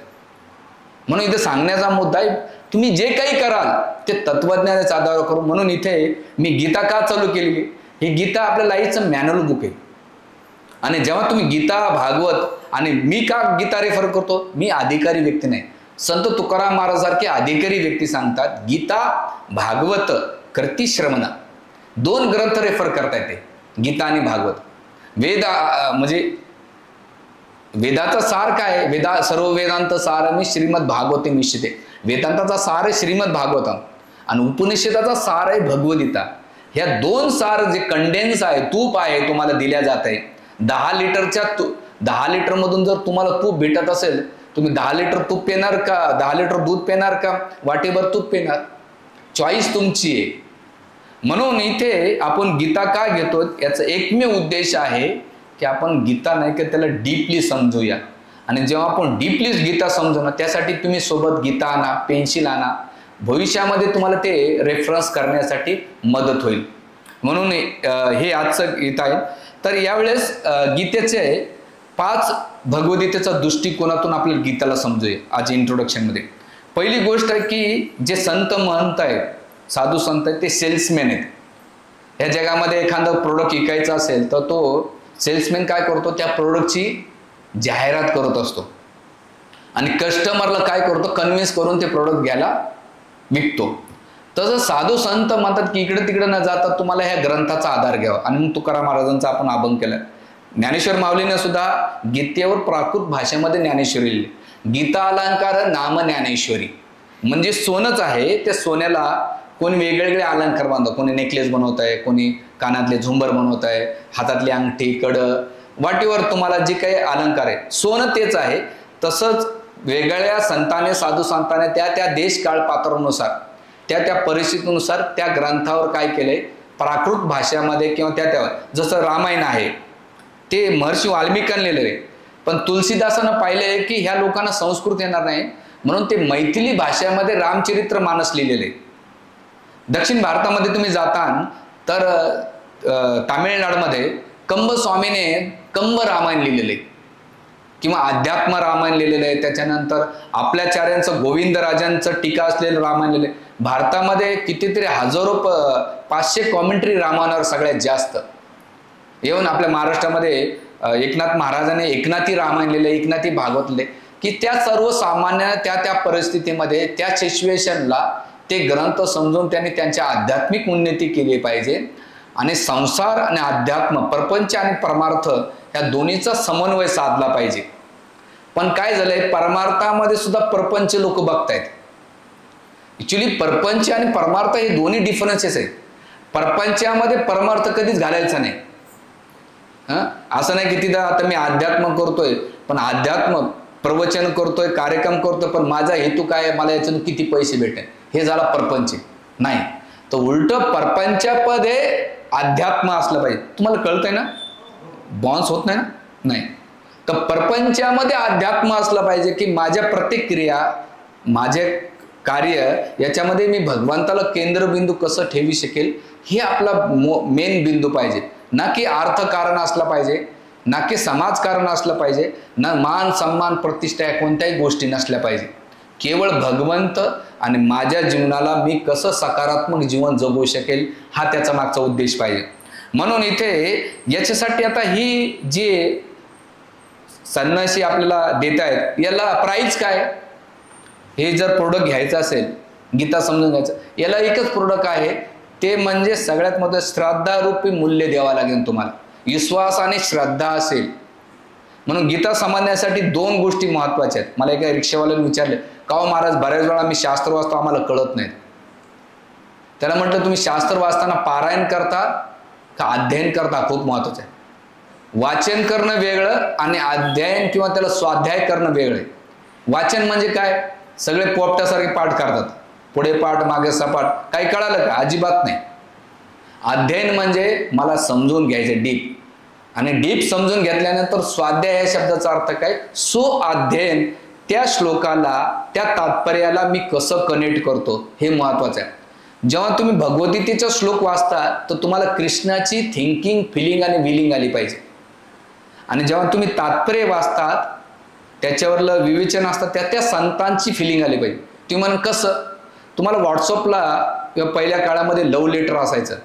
म्हणून इथे सांगण्याचा मुद्दा आहे, तुम्ही जे काही कराल ते तत्वज्ञानाच्या आधारावर करू. म्हणून इथे मी गीता का चालू केली, ही गीता आपल्या लाईफचं मॅन्युअल बुक आहे. आणि जेव्हा तुम्ही गीता, भागवत, आणि मी का गीता रेफर करतो, मी अधिकारी व्यक्ती नाही. संत तुकाराम महाराजांसारखे अधिकारी व्यक्ती सांगतात गीता, भागवत, कृती श्रवण 2 ग्रंथ रेफर करता येते, गीता आणि भागवत. वेद म्हणजे वेदाचा सार काय, सर्व वेदांत सार मी श्रीमद भागवते मिश्रिते. वेदांताचा सार आहे श्रीमद भागवतम आणि उपनिषदाचा सार आहे भगवद्गीता. ह्या 2 सार जे कंडेन्स आहे, तूप आहे, तुम्हाला दिल्या जात आहे. 10 लिटरच्या 10 लिटर मधून जर तुम्हाला तूप भेटत असेल, तुम्ही 10 लिटर तूप पिणार का, 10 लिटर दूध पिणार का, वाटेभर तूप पिणार, चॉईस तुमची आहे. म्हणून इथे आपण गीता का घेतो, याचा एकमेव उद्देश आहे की आपण गीता नाही की त्याला डीपली समजूया. आणि जेव्हा आपण डीपली गीता समजू ना, त्यासाठी तुम्ही सोबत गीता आणा, पेन्सिल आणा. भविष्यामध्ये तुम्हाला ते रेफरन्स करण्यासाठी मदत होईल. म्हणून हे आजचं गीता आहे. तर यावेळेस गीतेचे 5 भगवद्गीतेच्या दृष्टिकोनातून आपल्याला गीताला समजूया आज इंट्रोडक्शनमध्ये. पहिली गोष्ट आहे की जे संत महंत आहेत, साधू संत आहेत, ते सेल्समॅन आहेत. या जगामध्ये एखादा प्रोडक्ट विकायचा असेल तर तो सेल्समॅन काय करतो, त्या प्रोडक्टची जाहिरात करत असतो आणि कस्टमरला काय करतो, कन्व्हिन्स करून ते प्रोडक्ट घ्यायला विकतो. तसं साधू संत म्हणतात की इकडे तिकडे न जाता तुम्हाला ह्या ग्रंथाचा आधार घ्यावा. आणि मग तुकाराम महाराजांचा आपण अभंग केला. ज्ञानेश्वर माऊलीने सुद्धा गीतेवर प्राकृत भाषेमध्ये ज्ञानेश्वरी लिहिली. गीता अलंकार नाम ज्ञानेश्वरी, म्हणजे सोनच आहे. त्या सोन्याला कोणी वेगवेगळे अलंकार बांधतात, कोणी नेकलेस बनवत आहे, कोणी कानातले झुंबर बनवत आहे, हातातली अंगठी, कड, वाटेवर तुम्हाला जे काही अलंकार आहे, सोनं तेच आहे. तसंच वेगळ्या संताने, साधू संताने त्या देश काळ पात्रानुसार, त्या परिस्थितीनुसार त्या ग्रंथावर काय केलंय, प्राकृत भाषामध्ये किंवा त्या जसं रामायण आहे ते महर्षी वाल्मिकांनी लिहिलेलं आहे, पण तुलसीदासानं पाहिलंय की ह्या लोकांना संस्कृत येणार नाही म्हणून ते मैथिली भाषेमध्ये रामचरित्र मानस लिहिलेले. दक्षिण भारतामध्ये तुम्ही जातान तर तामिळनाडूमध्ये कंब स्वामीने कंब रामायण लिहिलेले किंवा अध्यात्म रामायण लिहिलेलं आहे. त्याच्यानंतर आपल्याचार्यांचं गोविंदराजांचं टीका असलेलं रामायण लिहिलं. भारतामध्ये कितीतरी हजारो 500 कॉमेंट्री रामायणावर सगळ्यात जास्त. येऊन आपल्या महाराष्ट्रामध्ये एकनाथ महाराजांनी एकनाथी रामायण लिहिलं, एकनाथी भागवत लिहिले, की त्या सर्वसामान्य त्या परिस्थितीमध्ये त्या सिच्युएशनला ते ग्रंथ समजून त्यांनी त्यांच्या आध्यात्मिक उन्नती केली पाहिजे आणि संसार आणि अध्यात्म, प्रपंच आणि परमार्थ या दोन्हीचा समन्वय साधला पाहिजे. पण काय झालंय, परमार्थामध्ये सुद्धा प्रपंच लोक बघतायत. ऍक्च्युली प्रपंच आणि परमार्थ हे दोन्ही डिफरन्सेस आहेत. प्रपंचामध्ये परमार्थ कधीच घालायचा नाही. असं नाही की तिथं आता मी अध्यात्म करतोय पण अध्यात्म प्रवचन करतोय, कार्यक्रम करतोय, पण माझा हेतू काय आहे, मला याच्यातून किती पैसे भेटेल, हे झाला परपंच. नाही, तर उलट परपंचामध्ये अध्यात्म असलं पाहिजे. तुम्हाला कळतंय ना, बॉन्स होत नाही ना. नाही, तर परपंचामध्ये अध्यात्म असलं पाहिजे की माझ्या प्रतिक्रिया, माझे कार्य याच्यामध्ये मी भगवंताला केंद्रबिंदू कसं ठेवी शकेल हे आपला मेन बिंदू पाहिजे. ना की अर्थकारण असलं पाहिजे, ना की समाजकारण असलं पाहिजे, ना मान सन्मान प्रतिष्ठा या कोणत्याही गोष्टी नसल्या पाहिजे. केवळ भगवंत आणि माझ्या जीवनाला मी कसं सकारात्मक जीवन जगू शकेल हा त्याचा मागचा उद्देश पाहिजे. म्हणून इथे याच्यासाठी आता ही जे संन्यासी आपल्याला देत आहेत याला प्राइस काय, हे जर प्रोडक्ट घ्यायचं असेल, गीता समजून घ्यायचं, याला एकच प्रोडक्ट आहे, ते म्हणजे सगळ्यात मोठं श्रद्धारूपी मूल्य द्यावं लागेल तुम्हाला. विश्वास आणि श्रद्धा असेल म्हणून गीता समजण्यासाठी 2 गोष्टी महत्वाच्या आहेत. मला एका रिक्षावाल्याने विचारले, का हो महाराज बऱ्याच वेळा मी शास्त्र वाचतो आम्हाला कळत नाही. त्याला म्हटलं तुम्ही शास्त्र वाचताना पारायण करता का अध्ययन करता, खूप महत्वाचं आहे. वाचन करणं वेगळं आणि अध्ययन किंवा त्याला स्वाध्याय करणं वेगळं आहे. वाचन म्हणजे काय, सगळे पोपटासारखे पाठ करतात, पुढे पाठ मागे सपाट, काही कळालं का, अजिबात नाही. अध्ययन म्हणजे मला समजून घ्यायचं डीप, आणि डीप समजून घेतल्यानंतर स्वाध्याय या शब्दाचा अर्थ काय, अध्ययन त्या श्लोकाला, त्या तात्पर्याला मी कसं कनेक्ट करतो हे महत्वाचं आहे. जेव्हा तुम्ही भगवद्गीतेचा श्लोक वाचता तर तुम्हाला कृष्णाची थिंकिंग, फिलिंग आणि विलिंग आली पाहिजे. आणि जेव्हा तुम्ही तात्पर्य वाचतात त्याच्यावरलं विवेचन असतं त्या संतांची फिलिंग आली पाहिजे. तुम्ही म्हणून कसं, तुम्हाला व्हॉट्सअपला किंवा पहिल्या काळामध्ये लव्ह लेटर असायचं,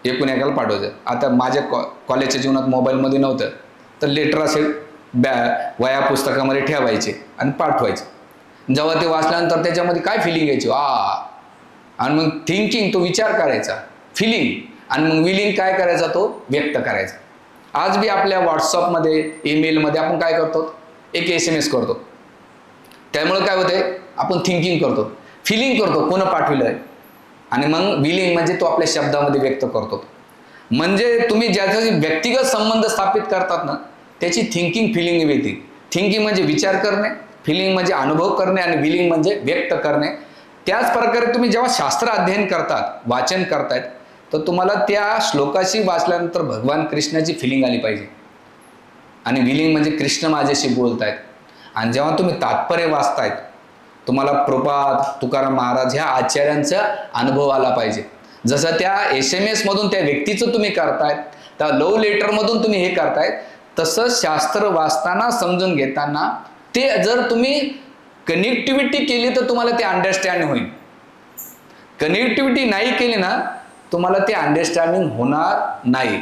एकूण एकाला पाठवायचं. आता माझ्या कॉलेजच्या जीवनात मोबाईलमध्ये नव्हतं, तर लेटर असे वया पुस्तकामध्ये ठेवायचे आणि पाठवायचे. जेव्हा ते वाचल्यानंतर त्याच्यामध्ये काय फिलिंग यायची, आणि मग थिंकिंग, तो विचार करायचा, फिलिंग, आणि मग विलिंग काय करायचा, तो व्यक्त करायचा. आज बी आपल्या व्हॉट्सअपमध्ये, ईमेलमध्ये आपण काय करतो, एक SMS करतो. त्यामुळे काय होते, आपण थिंकिंग करतो, फिलिंग करतो, कोण पाठविलंय, आणि मग विलिंग म्हणजे तो आपल्या शब्दामध्ये व्यक्त करतो. म्हणजे तुम्ही ज्याच्याशी व्यक्तिगत संबंध स्थापित करतात ना त्याची थिंकिंग, फिलिंग येते. थिंकिंग म्हणजे विचार करणे, फिलिंग म्हणजे अनुभव करणे, आणि विलिंग म्हणजे व्यक्त करणे. त्याच प्रकारे तुम्ही जेव्हा शास्त्र अध्ययन करतात, वाचन करतायत, तर तुम्हाला त्या श्लोकाशी वाचल्यानंतर भगवान कृष्णाची फिलिंग आली पाहिजे, आणि विलिंग म्हणजे कृष्ण माझ्याशी बोलतायत. आणि जेव्हा तुम्ही तात्पर्य वाचतायत तुम्हाला प्रभुपाद, तुकाराम महाराज ह्या आचार्यांचा अनुभव आला पाहिजे. जसं त्या SMS मधून त्या व्यक्तीचं तुम्ही करतायत, त्या लव्ह लेटर मधून तुम्ही हे करतायत, तसं शास्त्र वाचताना, समजून घेताना ते जर तुम्ही कनेक्टिव्हिटी केली तर तुम्हाला ते अंडरस्टँडिंग होईल. कनेक्टिव्हिटी नाही केली ना तुम्हाला ते अंडरस्टँडिंग होणार नाही.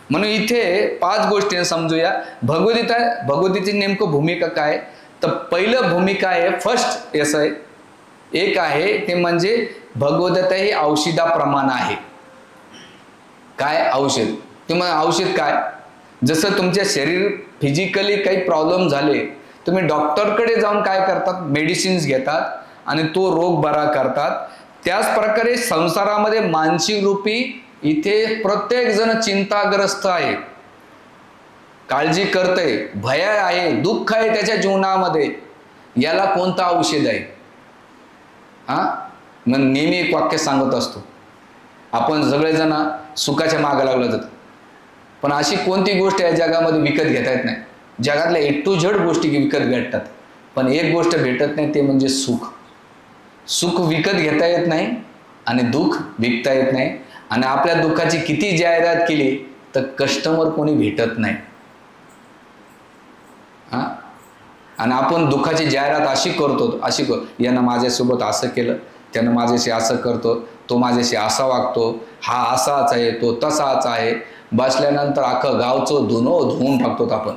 म्हणून इथे 5 गोष्टी समजूया. भगवद्गीतेची नेमकं भूमिका काय, तर पहिलं भूमिका आहे, फर्स्ट असं आहे, एक आहे ते म्हणजे भगवद्गीता ही औषधाप्रमाणे आहे. काय औषध, किंवा औषध काय, जसं तुमच्या शरीर फिजिकली काही प्रॉब्लेम झाले तुम्ही डॉक्टरकडे जाऊन काय करतात, मेडिसिन्स घेतात आणि तो रोग बरा करतात. त्याच प्रकारे संसारामध्ये मानसिक रूपी इथे प्रत्येक जण चिंताग्रस्त आहे, काळजी करतय, भय आहे, दुःख आहे त्याच्या जीवनामध्ये, याला कोणतं औषध आहे. मग नेहमी एक वाक्य सांगत असतो, आपण सगळेजण सुखाच्या मागे लागलो जातो, पण अशी कोणती गोष्ट आहे जगामध्ये विकत घेता येत नाही? जगातल्या A to Z गोष्टी विकत भेटतात, पण एक गोष्ट भेटत नाही, ते म्हणजे सुख. सुख विकत घेता येत नाही आणि दुःख विकता येत नाही. आणि आपल्या दुःखाची किती जाहिरात केली तर कस्टमर कोणी भेटत नाही. हां, आणि आपण दुःखाची जाहिरात अशी करतो, यानं माझ्यासोबत असं केलं, त्यानं माझ्याशी असं करतो, तो माझ्याशी असा वागतो, हा असाच आहे, तो तसाच आहे. बसल्यानंतर अख्खं गावचं धुवून टाकतो आपण.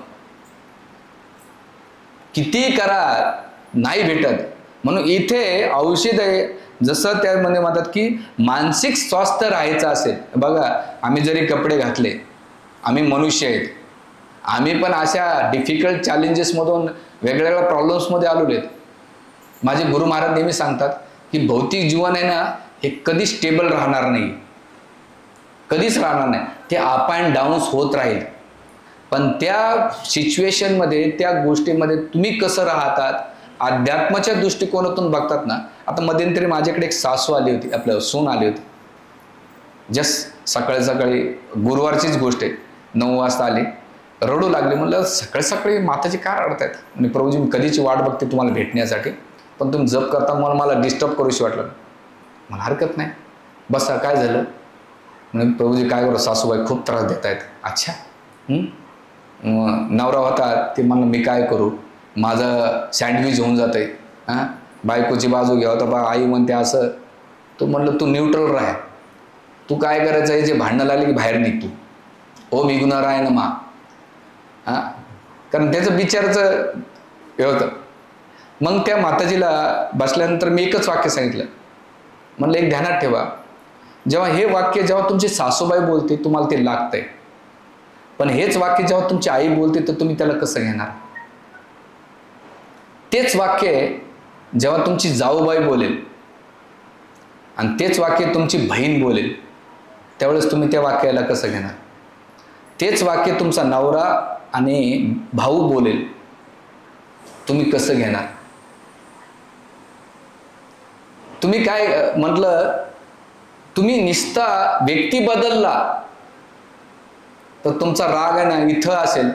किती करा नाही भेटत. म्हणून इथे औषध आहे. जसं त्यामध्ये म्हणतात की मानसिक स्वास्थ्य राहायचं असेल, बघा आम्ही जरी कपडे घातले, आम्ही मनुष्य आहेत, आम्ही पण अशा डिफिकल्ट चॅलेंजेसमधून वेगवेगळ्या प्रॉब्लेम्समध्ये आलेलो आहेत. माझे गुरु महाराज नेहमी सांगतात की भौतिक जीवन आहे ना, हे कधी स्टेबल राहणार नाही, कधीच राहणार नाही. ते अप अँड डाऊन्स होत राहील. पण त्या सिच्युएशनमध्ये, त्या गोष्टीमध्ये तुम्ही कसं राहतात, अध्यात्माच्या दृष्टिकोनातून बघतात ना. आता मध्यंतरी माझ्याकडे एक सासू आली होती, आपलं सून आली होती. जस्ट सकाळी सकाळी, गुरुवारचीच गोष्ट आहे, 9 वाजता आली, रडू लागली. म्हणलं सकाळी सकाळी माताजी काय रडतायत? आणि प्रभूजी मी कधीची वाट बघते तुम्हाला भेटण्यासाठी, पण तुम्ही जप करता मला डिस्टर्ब करूशी वाटलं. मला हरकत नाही, बसा काय झालं? म्हणजे प्रभूजी काय करू, सासूबाई खूप त्रास देत आहेत. अच्छा, नवरा होता ते म्हणलं मी काय करू, माझं सँडविच होऊन जात आहे. हां, बायकोची बाजू घ्या, तर बा आई म्हणते असं. तू म्हणलं तू न्यूट्रल राह, तू काय करायचं आहे, जे भांडणं लागले की बाहेर निघतो. ओ निघणार आहे ना मा. हां, कारण त्याचं विचारचं हे होतं. मग त्या माताजीला बसल्यानंतर मी एकच वाक्य सांगितलं. म्हणलं एक ध्यानात ठेवा, जेव्हा हे वाक्य जेव्हा तुमची सासूबाई बोलते तुम्हाला ते लागतंय, पण हेच वाक्य जेव्हा तुमची आई बोलते तर तुम्ही त्याला कसं घेणार? तेच वाक्य जेव्हा तुमची जाऊबाई बोलेल आणि तेच वाक्य तुमची बहीण बोलेल, त्यावेळेस तुम्ही त्या वाक्याला कसं घेणार? तेच वाक्य तुमचा नवरा आणि भाऊ बोलेल, तुम्ही कसं घेणार? तुम्ही काय म्हटलं, तुम्ही निस्ता व्यक्ती बदलला तर तुमचा राग आहे ना इथं असेल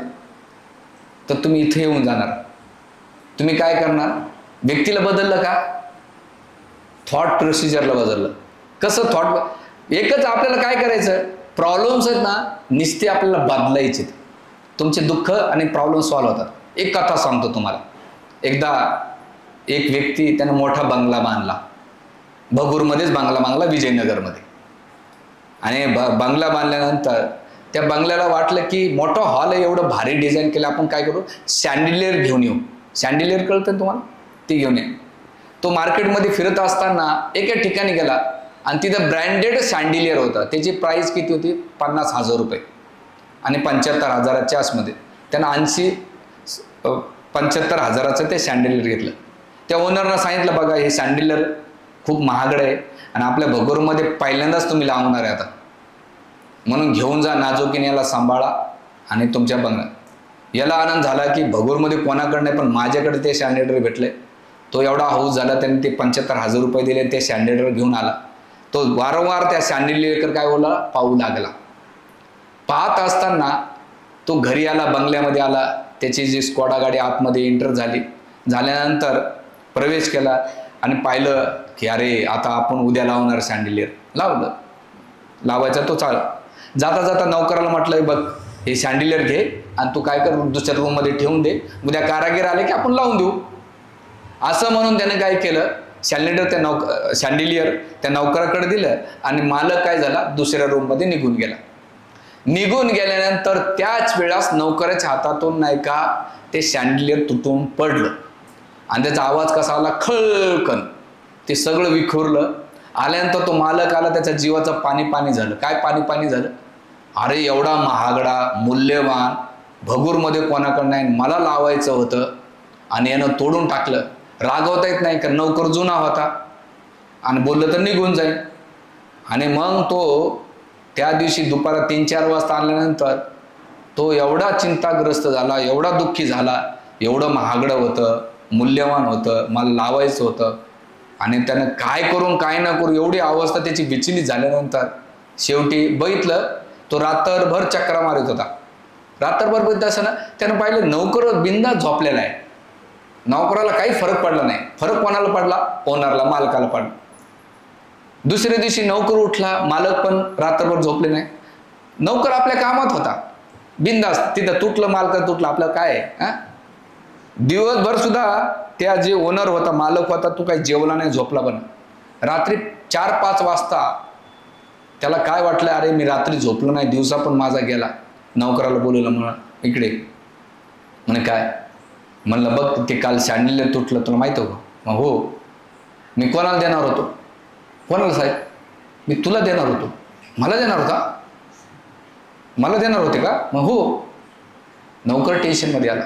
तर तुम्ही इथे येऊन जाणार. तुम्ही काय करणार? व्यक्तीला बदललं का? थॉट प्रोसिजरला बदललं. कसं थॉट? एकच आपल्याला काय करायचं, प्रॉब्लेम्स आहेत ना निस्ते आपल्याला बदलायचे. तुमचे दुःख आणि प्रॉब्लेम सॉल्व्ह होतात. एक कथा सांगतो तुम्हाला. एकदा एक व्यक्ती त्याने मोठा बंगला बांधला, भगूरमध्येच बंगला बांधला, विजयनगरमध्ये. आणि बंगला बांधल्यानंतर त्या बंगल्याला वाटलं की मोठा हॉल आहे, एवढं भारी डिझाईन केलं, आपण काय करू, सँडिलियर घेऊन येऊ. सँडिलियर कळतं तुम्हाला? ती घेऊन ये. तो मार्केटमध्ये फिरत असताना एका ठिकाणी गेला आणि तिथं ब्रँडेड सँडिलियर होता. त्याची प्राईस किती होती? 50,000 रुपये आणि 75,000च्या आसमध्ये. त्यानं 75,000चं ते सँडिलियर घेतलं. त्या ओनरनं सांगितलं बघा हे सँडिलियर खूप महागडं आहे आणि आपल्या भगोरमध्ये पहिल्यांदाच तुम्ही लावणार आहे आता, म्हणून घेऊन जा, नाजूकीने याला सांभाळा आणि तुमच्या बंगला. याला आनंद झाला की भगूरमध्ये कोणाकडे नाही पण माझ्याकडे ते सँडिलियर भेटले. तो एवढा हाऊस झाला, त्याने ते 75,000 रुपये दिले, ते सँडिलियर घेऊन आला. तो वारंवार त्या सँडिलियरकडे काय बोलला, पाहू लागला. पाहत असताना तो घरी आला, बंगल्यामध्ये आला. त्याची जी स्कॉडा गाडी आतमध्ये एंटर झाल्यानंतर प्रवेश केला आणि पाहिलं की अरे आता आपण उद्या लावणार सँडिलियर. लावायचा तो जाता जाता नौकराला म्हटलं बघ हे सँडिलियर घे आणि तू काय कर, दुसऱ्या रूममध्ये ठेवून दे, उद्या कारागीर आले की आपण लावून देऊ. असं म्हणून त्याने काय केलं, सँडिलियर त्या नौकराकडे दिलं आणि मालक काय झाला, दुसऱ्या रूममध्ये निघून गेला. निघून गेल्यानंतर त्याच वेळास नौकराच्या हातातून नाही का ते सँडिलियर तुटून पडलं आणि त्याचा आवाज कसा आला, खळकन. ते सगळं विखुरलं. आल्यानंतर तो मालक आला, त्याच्या जीवाचं पाणी झालं. काय पाणी झालं? अरे एवढा महागडा मूल्यवान भगूरमध्ये कोणाकडं नाही, मला लावायचं होतं आणि यानं तोडून टाकलं. रागवता येत नाही, कारण नौकर जुना होता आणि बोललं तर निघून जाईल. आणि मग तो त्या दिवशी दुपारा 3-4 वाजता आल्यानंतर तो एवढा चिंताग्रस्त झाला, एवढा दुःखी झाला. एवढं महागडं होतं, मूल्यवान होतं, मला लावायचं होतं आणि त्यानं काय करून काय न करू एवढी अवस्था त्याची विचलित झाल्यानंतर शेवटी बघितलं तो रात्रभर चक्रा मारत होता. रात्रभर बघितलं असं ना, त्यानं पाहिलं नौकर बिंदास झोपलेला आहे. नौकराला काही फरक पडला नाही. फरक कोणाला पडला? ओनरला, मालकाला पडला. दुसऱ्या दिवशी नौकर उठला, मालक पण रात्रभर झोपले नाही. नौकर आपल्या कामात होता बिंदास, तिथं तुटलं मालक तुटलं, आपलं काय आहे. दिवसभर सुद्धा त्या जे ओनर होता, मालक होता, तो काही जेवला नाही, झोपला पण. रात्री 4-5 वाजता त्याला काय वाटलं, अरे मी रात्री झोपलो नाही, दिवसा पण माझा गेला. नौकराला बोलवलं, म्हणा इकडे. म्हणे काय? म्हणलं बघ ते काल शँडलियर तुटलं, तुला माहिती हो? मग हो. मी कोणाला देणार होतो? कोणाला साहेब? मी तुला देणार होतो. मला देणार होता? मला देणार होते का? मग हो. नौकर टेन्शनमध्ये आला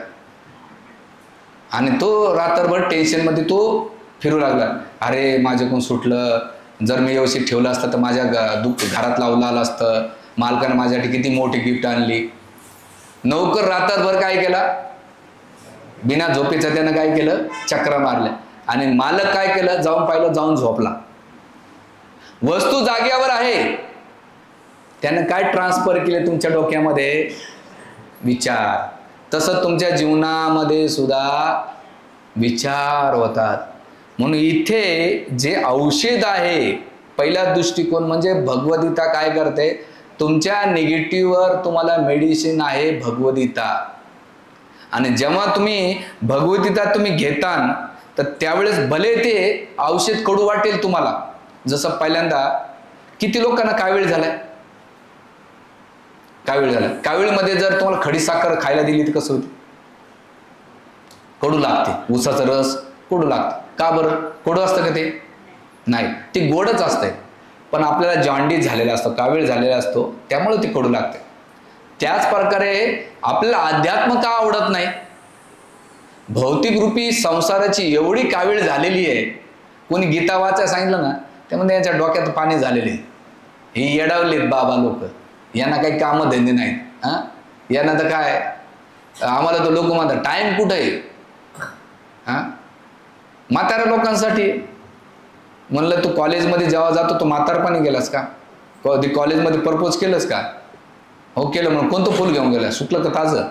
आणि तो रात्रभर टेन्शनमध्ये तो फिरू लागला. अरे माझ्याकडून सुटलं, जर मी व्यवस्थित ठेवलं असतं तर माझ्या घरात लावलं आलं असतं, मालकानं माझ्यासाठी किती मोठी गिफ्ट आणली. नौकर रात्रभर काय केला? बिना झोपेचं त्यानं काय केलं? चक्रा मारल्या. आणि मालक काय केलं? जाऊन पाहिलं, जाऊन झोपला. वस्तू जागेवर आहे, त्यानं काय ट्रान्सफर केले तुमच्या डोक्यामध्ये? विचार. तसं तुमच्या जीवनामध्ये सुद्धा विचार होतात. म्हणून इथे जे औषध आहे, पहिला दृष्टिकोन म्हणजे भगवद्गीता काय करते? तुमच्या निगेटिव्हवर तुम्हाला मेडिसिन आहे भगवद्गीता. आणि जेव्हा तुम्ही भगवद्गीता तुम्ही घेता तर त्यावेळेस भले ते औषध कडू वाटेल तुम्हाला. जसं पहिल्यांदा किती लोकांना कावीळ झालाय? कावीळ झाला. कावीळमध्ये जर तुम्हाला खडी साखर खायला दिली तर कसं होतं? कडू लागते. ऊसाचा रस कडू लागतं. का बरं? कडू असतं का ते? नाही, ते गोडच असतंय. पण आपल्याला जॉन्डिस झालेला असतो, कावीळ झालेला असतो, त्यामुळे ते कडू लागते. त्याच प्रकारे आपल्याला अध्यात्म का आवडत नाही? भौतिक रूपी संसाराची एवढी कावीळ झालेली आहे. कोणी गीता वाचायला सांगितलं ना, त्यामध्ये यांच्या डोक्यात पाणी झालेले. हे येडावलेत बाबा लोक, यांना काही कामं धंदे नाहीत. यांना तर काय, आम्हाला तर लोक म्हणतात टाइम कुठं आहे? म्हाताऱ्या लोकांसाठी म्हणलं, तू कॉलेजमध्ये जेव्हा जातो तो म्हातारपणी गेलास का? कधी कॉलेजमध्ये प्रपोज केलंस का? हो केलं. म्हणून कोणतं फुल घेऊन गेला? सुकलं का ताजं?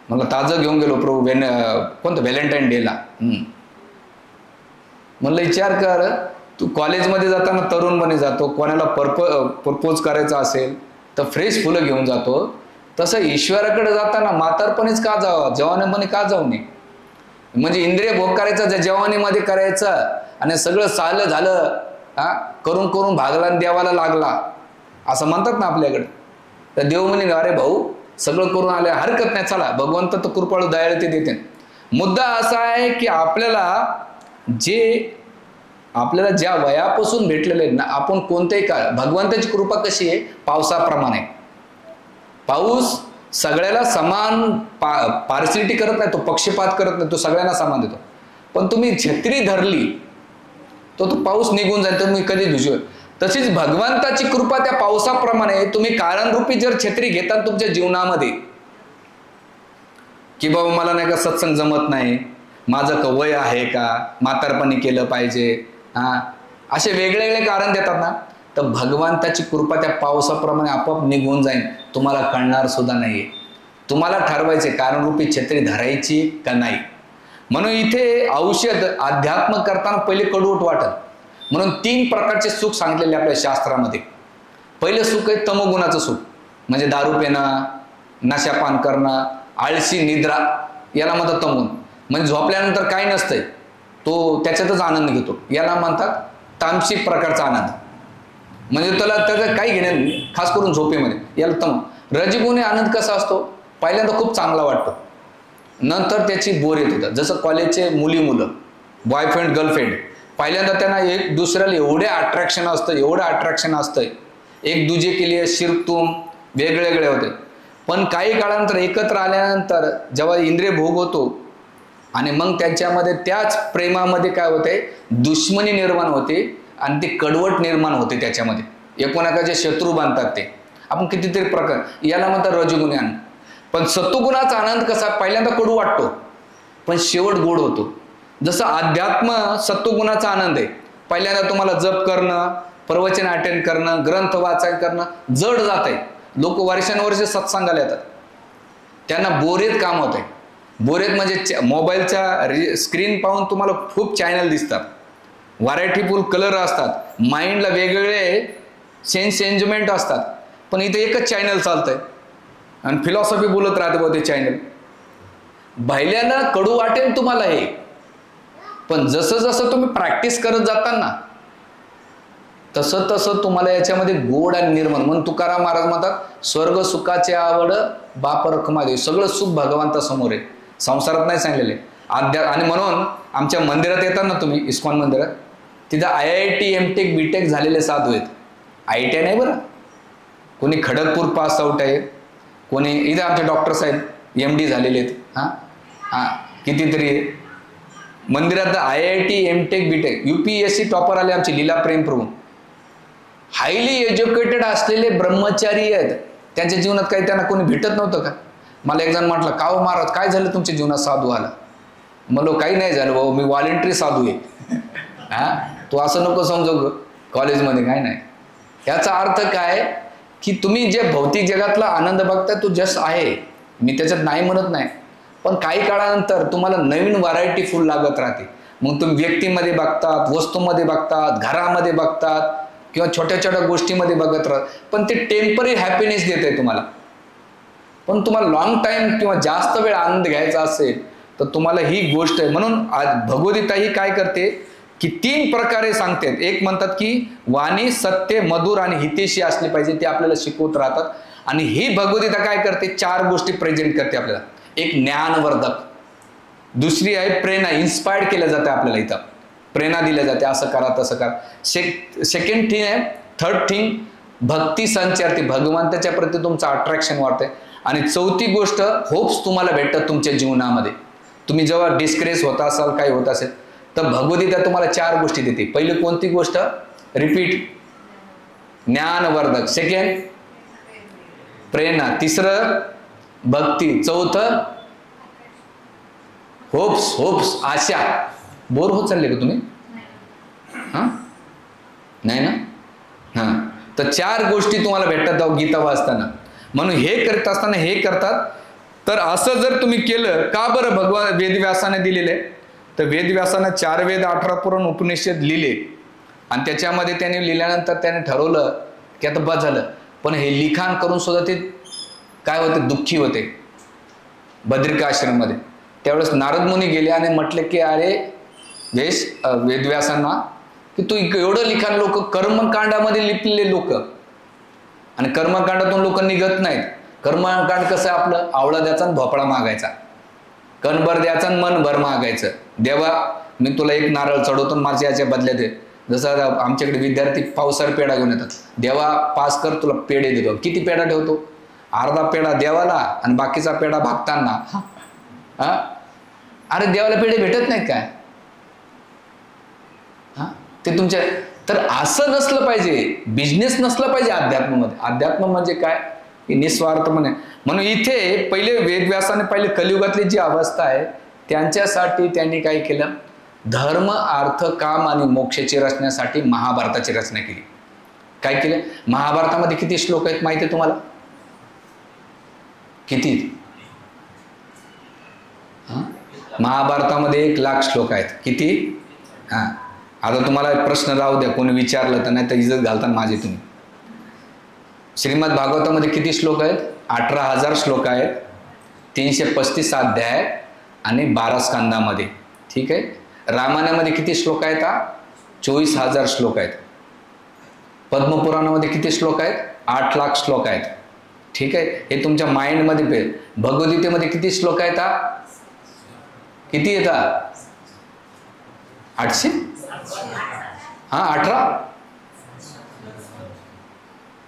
म्हणलं ताजं घेऊन गेलो प्रभू कोणतं व्हॅलेंटाईन डेला. म्हणलं विचार कर, तू कॉलेजमध्ये जाताना तरुणपणे जातो, कोणाला प्रपोज करायचं असेल तर फ्रेश फुलं घेऊन जातो. तसं ईश्वराकडे जाताना म्हातारपणीच का जावं, जवानीपणी का जाऊ नये? म्हणजे इंद्रिय भोग करायचा जवानीमध्ये करायचं आणि सगळं चाललं झालं, करून करून भागला आणि देवाला लागला असं म्हणतात ना आपल्याकडे. तर देव म्हणे, अरे भाऊ सगळं करून आले, हरकत नाही, चला भगवंत तर कृपाळू दयाळू ते देते. मुद्दा असा आहे की आपल्याला ज्या वयापासून भेटलेले ना, आपण कोणत्याही काळ, भगवंताची कृपा कशी आहे? पावसाप्रमाणे. पाऊस सगळ्याला समान पार्सिलिटी करत नाही, तो पक्षपात करत नाही, तो सगळ्यांना समान देतो. पण तुम्ही छत्री धरली तो पाऊस निघून जाईल, तुम्ही कधी भिजू. तशीच भगवंताची कृपा त्या पावसाप्रमाणे तुम्ही कारणरूपी जर छत्री घेता तुमच्या जीवनामध्ये, की बाबा मला नाही का सत्संग जमत नाही, माझं का वय आहे का, म्हातारपणी केलं पाहिजे, असे वेगवेगळे कारण देतात ना, तर भगवंताची कृपा त्या पावसाप्रमाणे आपोआप निघून जाईल, तुम्हाला कळणार सुद्धा नाहीये. तुम्हाला ठरवायचे कारणरूपी छत्री धरायची का नाही. म्हणून इथे औषध अध्यात्म करताना पहिले कडवट वाटत. म्हणून 3 प्रकारचे सुख सांगितलेले आपल्या शास्त्रामध्ये. पहिलं सुख आहे तमोगुणाचं सुख, म्हणजे दारू पिणं, नशापान करणं, आळशी निद्रा, याला म्हणतात तमोगुण. म्हणजे झोपल्यानंतर काही नसतंय, तो त्याच्यातच आनंद घेतो, याला म्हणतात तामसिक प्रकारचा आनंद. म्हणजे त्याला त्याचं काही घेणं, खास करून झोपेमध्ये, याला तम. रजगुणी आनंद कसा असतो? पहिल्यांदा खूप चांगला वाटतो, नंतर त्याची बोर येत होतं. जसं कॉलेजचे मुलं, बॉयफ्रेंड गर्लफ्रेंड, पहिल्यांदा त्यांना एक दुसऱ्याला एवढे अट्रॅक्शन असतं, एक दुजे के लिए शिरतूम वेगळे होते. पण काही काळानंतर एकत्र आल्यानंतर जेव्हा इंद्रिय भोग होतो आणि मग त्याच्यामध्ये त्याच प्रेमामध्ये काय होते, दुश्मनी निर्माण होते आणि ती कडवट निर्माण होते. त्याच्यामध्ये एकोणाकाचे शत्रू बांधतात. ते आपण कितीतरी प्रकार, याला म्हणतात रजोगुणी आनंद. पण सत्वगुणाचा आनंद कसा? पहिल्यांदा कडू वाटतो पण शेवट गोड होतो. जसं अध्यात्म सत्वगुणाचा आनंद आहे. पहिल्यांदा तुम्हाला जप करणं, प्रवचन अटेंड करणं, ग्रंथ वाचन करणं जड जात आहे. लोक वर्षानुवर्ष सत्संगाला येतात, त्यांना बोरेत काम होत आहे. बोरेत म्हणजे मोबाईलच्या स्क्रीन पाहून तुम्हाला खूप चॅनल दिसतात, व्हरायटीफुल कलर असतात, माइंडला वेगवेगळे सेन्स एन्जॉयमेंट असतात, पण इथे एकच चॅनल चालतंय आणि फिलॉसॉफी बोलत राहते बघ ते चॅनल. भाईल्याला कडू वाटेल तुम्हाला हे, पण जसं जसं तुम्ही प्रॅक्टिस करत जाता ना तसं तसं तुम्हाला याच्यामध्ये गोड आणि निर्मळ. म्हणून तुकाराम महाराज म्हणतात, स्वर्ग सुखाचे आवड बाप रखमा देव. सगळं सुख भगवंतासमोर आहे, संसारात नाही सांगलेले. आणि म्हणून आमच्या मंदिरात येतात ना तुम्ही, इस्कॉन मंदिरात, तिथं IIT MTech BTech झालेले साधू आहेत. IIT नाही बरं, कोणी खडगपूर पास आउट आहे, कोणी इथं आमचे डॉक्टर साहेब MD झालेले आहेत. हां कितीतरी मंदिरात IIT MTech BTech UPSC topper आले आमचे लीला प्रेम प्रभू. हायली एज्युकेटेड असलेले ब्रह्मचारी आहेत, त्यांच्या जीवनात काही त्यांना कोणी भेटत नव्हतं का? मला एक जण म्हटलं, का हो महाराज काय झालं तुमच्या जीवनात साधू आला? म्हणलो काही नाही झालं भाऊ, मी व्हॉलेंटरी साधू आहे. तू असं नको समजू कॉलेजमध्ये, काय नाही. याचा अर्थ काय की तुम्ही जे भौतिक जगातला आनंद बघताय तो जस्ट आहे, मी त्याच्यात नाही म्हणत नाही, पण काही काळानंतर तुम्हाला नवीन व्हरायटी फुल लागत राहते. मग तुम्ही व्यक्तीमध्ये बघतात, वस्तूमध्ये बघतात, घरामध्ये बघतात किंवा छोट्या छोट्या गोष्टीमध्ये बघत राहत, पण ते टेम्पररी हॅपीनेस देत आहे तुम्हाला. पण तुम्हाला लॉंग टाइम किंवा जास्त वेळ आनंद घ्यायचा असेल तर तुम्हाला ही गोष्ट आहे. म्हणून भगवद्गीता ही काय करते की 3 प्रकारे सांगते. एक म्हणतात की वाणी सत्य, मधुर आणि हितेशी असली पाहिजे, ते आपल्याला शिकवत राहतात. आणि ही भगवद्गीता काय करते, 4 गोष्टी प्रेझेंट करते आपल्याला. एक ज्ञानवर्धक, दुसरी आहे प्रेरणा, इन्स्पायर्ड केल्या जाते आपल्याला, इथं प्रेरणा दिल्या जाते, असं करा तसं करा. सेकंड थिंग आहे, थर्ड थिंग भक्ती संचारते, भगवंताच्या प्रती तुमचं अट्रॅक्शन वाढते. आणि चौथी गोष्ट होप्स तुम्हाला भेटतात तुमच्या जीवनामध्ये. तुम्ही जेव्हा डिस्करेस होत असाल, काही होत असेल, तर भगवद्गीता तुम्हाला 4 गोष्टी देते. पहिली कोणती गोष्ट, रिपीट, ज्ञानवर्धक. सेकंड प्रेरणा. तिसरं भक्ती. चौथं होप्स आशा. बोर होत चालले का तुम्ही? नाही ना? तर 4 गोष्टी तुम्हाला भेटतात गीता वाचताना. म्हणून हे करत असताना हे करतात. तर असं जर तुम्ही केलं, का बरं भगवान वेदव्यासाने दिलेले, तर वेदव्यासाने 4 वेद 18 पुराण उपनिषद लिहिले आणि त्याच्यामध्ये त्याने लिहिल्यानंतर त्याने ठरवलं की आता बस झालं. पण हे लिखाण करून सुद्धा ते काय होते, दुःखी होते बद्रिका आश्रममध्ये. त्यावेळेस नारद मुनी गेले आणि म्हटले की अरे वेदव्यासांना की तू एवढं लिखाण, लोक कर्मकांडामध्ये लिपलेले लोक, आणि कर्मकांडातून लोक निघत नाहीत. कर्मकांड कसं आपलं, आवळा द्यायचा आणि भोपळा मागायचा, कणभर द्यायचा आणि मनभर मागायचं. देवा मी तुला एक नारळ चढवतो, माझ्या याच्या बदल्यात दे. जसं आमच्याकडे विद्यार्थी पावसाळ पेढा घेऊन येतात, देवा पास कर, तुला पेढे देतो. किती पेढा ठेवतो? अर्धा पेढा देवाला आणि बाकीचा पेढा भक्तांना. अरे देवाला पेढे भेटत नाहीत काय? ते तुमच्या. तर असं नसलं पाहिजे, बिझनेस नसलं पाहिजे अध्यात्मामध्ये. अध्यात्म म्हणजे काय, निस्वार्थ म्हणे. म्हणून इथे पहिले वेदव्यासाने पहिले कलियुगातली जी अवस्था आहे त्यांच्यासाठी त्यांनी काय केलं, धर्म अर्थ काम आणि मोक्षाची रचण्यासाठी महाभारताची रचना केली. काय केलं? महाभारतामध्ये किती श्लोक आहेत माहिती आहे तुम्हाला? किती? महाभारतामध्ये 1,00,000 श्लोक आहेत. किती? आता तुम्हाला प्रश्न राहू द्या, कोणी विचारलं तर, नाही तर इज्जत घालता माझी तुम्ही. श्रीमद भागवतामध्ये किती श्लोक आहेत? 18,000 श्लोक आहेत, 335 अध्याय आणि 12 स्कंदामध्ये. ठीक आहे. रामायणामध्ये किती श्लोक आहेत? 24,000 श्लोक आहेत. पद्मपुराणामध्ये किती श्लोक आहेत? 8,00,000 श्लोक आहेत. ठीक आहे. हे तुमच्या माइंडमध्ये पेल. भगवद्गीतेमध्ये किती श्लोक आहेत? किती येतात? 800? 18.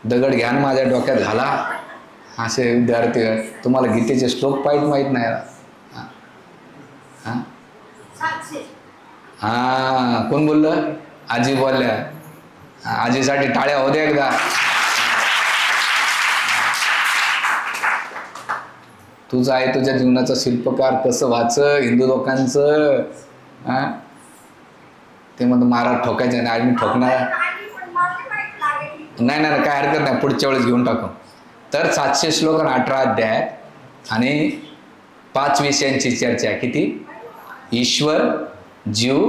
दगड घ्या माझ्या डोक्यात घाला. असे विद्यार्थी, तुम्हाला गीतेचे श्लोक माहीत नाही. कोण बोललं? आजी बोलल्या. आजीसाठी टाळ्या होत्या एकदा. तुझं आहे तुझ्या जीवनाचा शिल्पकार, कसं व्हायचं हिंदू लोकांचं. ते म्हणतो महाराज ठोकायचं नाही, आज मी ठोकणार. नाही नाही काय हरकत नाही, पुढच्या वेळेस घेऊन टाकू. तर 700 श्लोक आणि 18 अध्याय आणि 5 विषयांची चर्चा. किती? ईश्वर, जीव,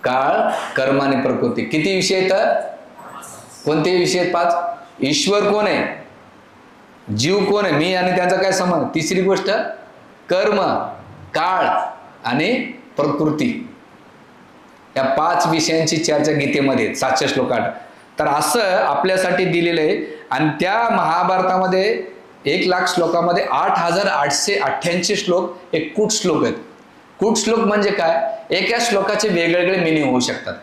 काळ, कर्म आणि प्रकृती. किती विषय आहेत? कोणते विषय आहेत? 5. ईश्वर कोण आहे? जीव कोण आहे? मी आणि त्यांचा काय संबंध? तिसरी गोष्ट कर्म, काळ आणि प्रकृती. या 5 विषयांची चर्चा गीतेमध्ये 700 श्लोकात. तर असं आपल्यासाठी दिलेलं आहे. आणि त्या महाभारतामध्ये 1,00,000 श्लोकामध्ये 8,888 श्लोक हे कूट श्लोक आहेत. कूट श्लोक म्हणजे काय? एका श्लोकाचे वेगवेगळे मिनिंग होऊ शकतात.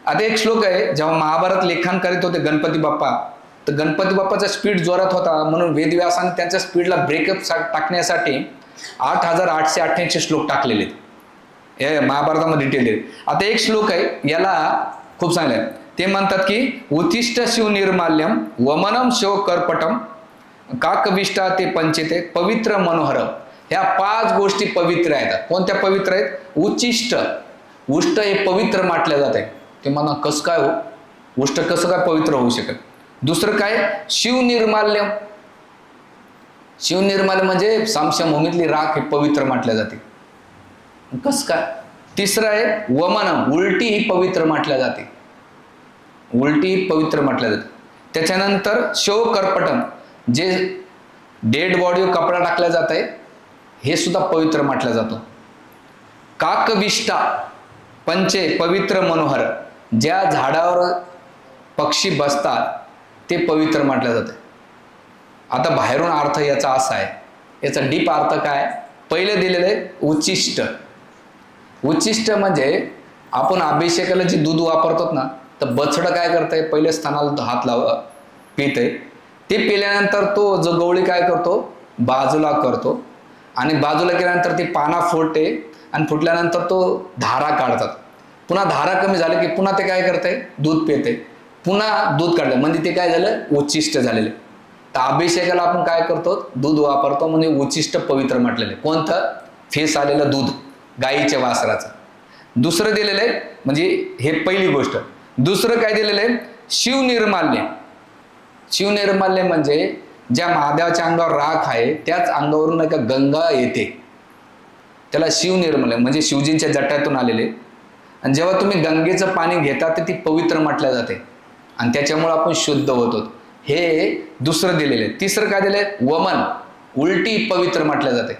आता एक श्लोक आहे, जेव्हा महाभारत लेखन करीत होते गणपती बाप्पा, तर गणपती बाप्पाचा स्पीड जोरात होता म्हणून वेदव्यासाने त्यांच्या स्पीडला ब्रेकअप टाकण्यासाठी 8,888 श्लोक टाकलेले आहेत. हे महाभारतामध्ये डिटेल आहे. आता एक श्लोक आहे, याला खूप चांगलं आहे. ते म्हणतात की उत्तिष्ठ शिव निर्माल्यम वमनम शिव कर्पटम काकविष्टा ते पंचेते पवित्र मनोहर. ह्या 5 गोष्टी पवित्र आहेत. कोणत्या पवित्र आहेत? उच्चिष्ट, उष्ट हे पवित्र म्हटलं जाते. ते म्हणा कसं काय हो, उष्ट कसं काय पवित्र होऊ शकत? दुसरं काय? शिवनिर्माल्यम. शिवनिर्माल्य म्हणजे सामशमभूमीतली राख हे पवित्र म्हटल्या जाते. कसं काय? तिसरं आहे वमनम, उलटी ही पवित्र म्हटल्या जाते. उलटी ही पवित्र म्हटल्या जाते. त्याच्यानंतर शव कर्पटम, जे डेड बॉडीवर कपडा टाकला जात आहे हे सुद्धा पवित्र म्हटला जातो. काकविष्टा पंचे पवित्र मनोहर, ज्या झाडावर पक्षी बसतात ते पवित्र म्हटलं जाते. आता बाहेरून अर्थ याचा असा आहे, याचा डीप अर्थ काय? पहिले दिलेलं आहे उच्चिष्ट. उच्चिष्ट म्हणजे आपण अभिषेकाला जे दूध वापरतो ना, तर बछडं काय करतंय? पहिले स्थानाला हात पितंय. ते पिल्यानंतर तो जो गवळी काय करतो? बाजूला करतो आणि बाजूला केल्यानंतर ती पाना फुटते आणि फुटल्यानंतर तो धारा काढतात. पुन्हा धारा कमी झाली की पुन्हा ते काय करते? दूध पिते. पुन्हा दूध काढलं म्हणजे ते काय झालं? उच्चिष्ट झालेले. तर अभिषेकाला आपण काय करतो? दूध वापरतो म्हणजे उच्चिष्ट पवित्र म्हटलेले. कोणतं? फेस आलेलं दूध गाईच्या वासराचं. दुसरं दिलेलं आहे म्हणजे हे पहिली गोष्ट. दुसरं काय दिलेलं आहे? शिवनिर्माल्य. शिवनिर्माल्य म्हणजे ज्या महादेवाच्या अंगावर राख आहे त्याच अंगावरून एका गंगा येते, त्याला शिवनिर्माल्य म्हणजे शिवजींच्या जटातून आलेले. आणि जेव्हा तुम्ही गंगेचं पाणी घेता तर ती पवित्र म्हटल्या जाते आणि त्याच्यामुळे आपण शुद्ध होतो. हे दुसरं दिलेलं आहे. तिसरं काय दिलंय? वमन, उलटी पवित्र म्हटल्या जाते.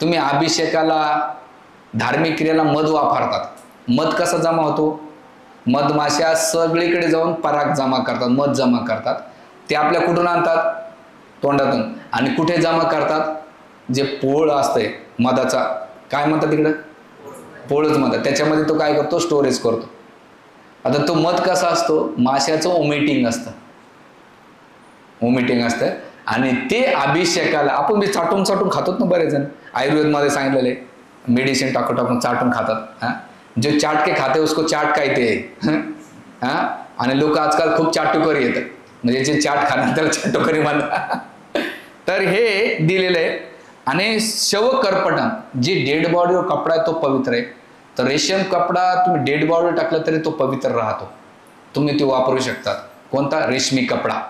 तुम्ही अभिषेकाला धार्मिक क्रियेला मध वापरतात. मध कसा जमा होतो? मधमाशा सगळीकडे जाऊन पराग जमा करतात, मध जमा करतात. ते आपल्या कुठून आणतात? तोंडातून. आणि कुठे जमा करतात? जे पोळ असते मधाचा, काय म्हणतात तिकडं? पोळच म्हणतात. त्याच्यामध्ये तो काय करतो? स्टोरेज करतो. आता तो मध कसा असतो? माशाचं ओमिटिंग असतं. ओमिटिंग असतं आणि ते अभिषेकाला आपण बी चाटून चाटून खातात ना बरेच जण. आयुर्वेदमध्ये सांगितलेले मेडिसिन टाकून टाकून चाटून खातात. हां, जो चाट के खाते उसको चाट कहते हैं. हां, आणि लोक आजकाल खूप चाटुकरी येतात, म्हणजे जे चाट खाणार त्याला चाटुकरी म्हणतात. तर हे दिलेलं आहे. आणि शवकर्पटम, जे डेड बॉडीवर कपडा आहे तो पवित्र आहे. तर रेशम कपडा तुम्ही डेड बॉडीवर टाकला तरी तो पवित्र राहतो, तुम्ही तो वापरू शकतात. कोणता? रेशमी कपडा.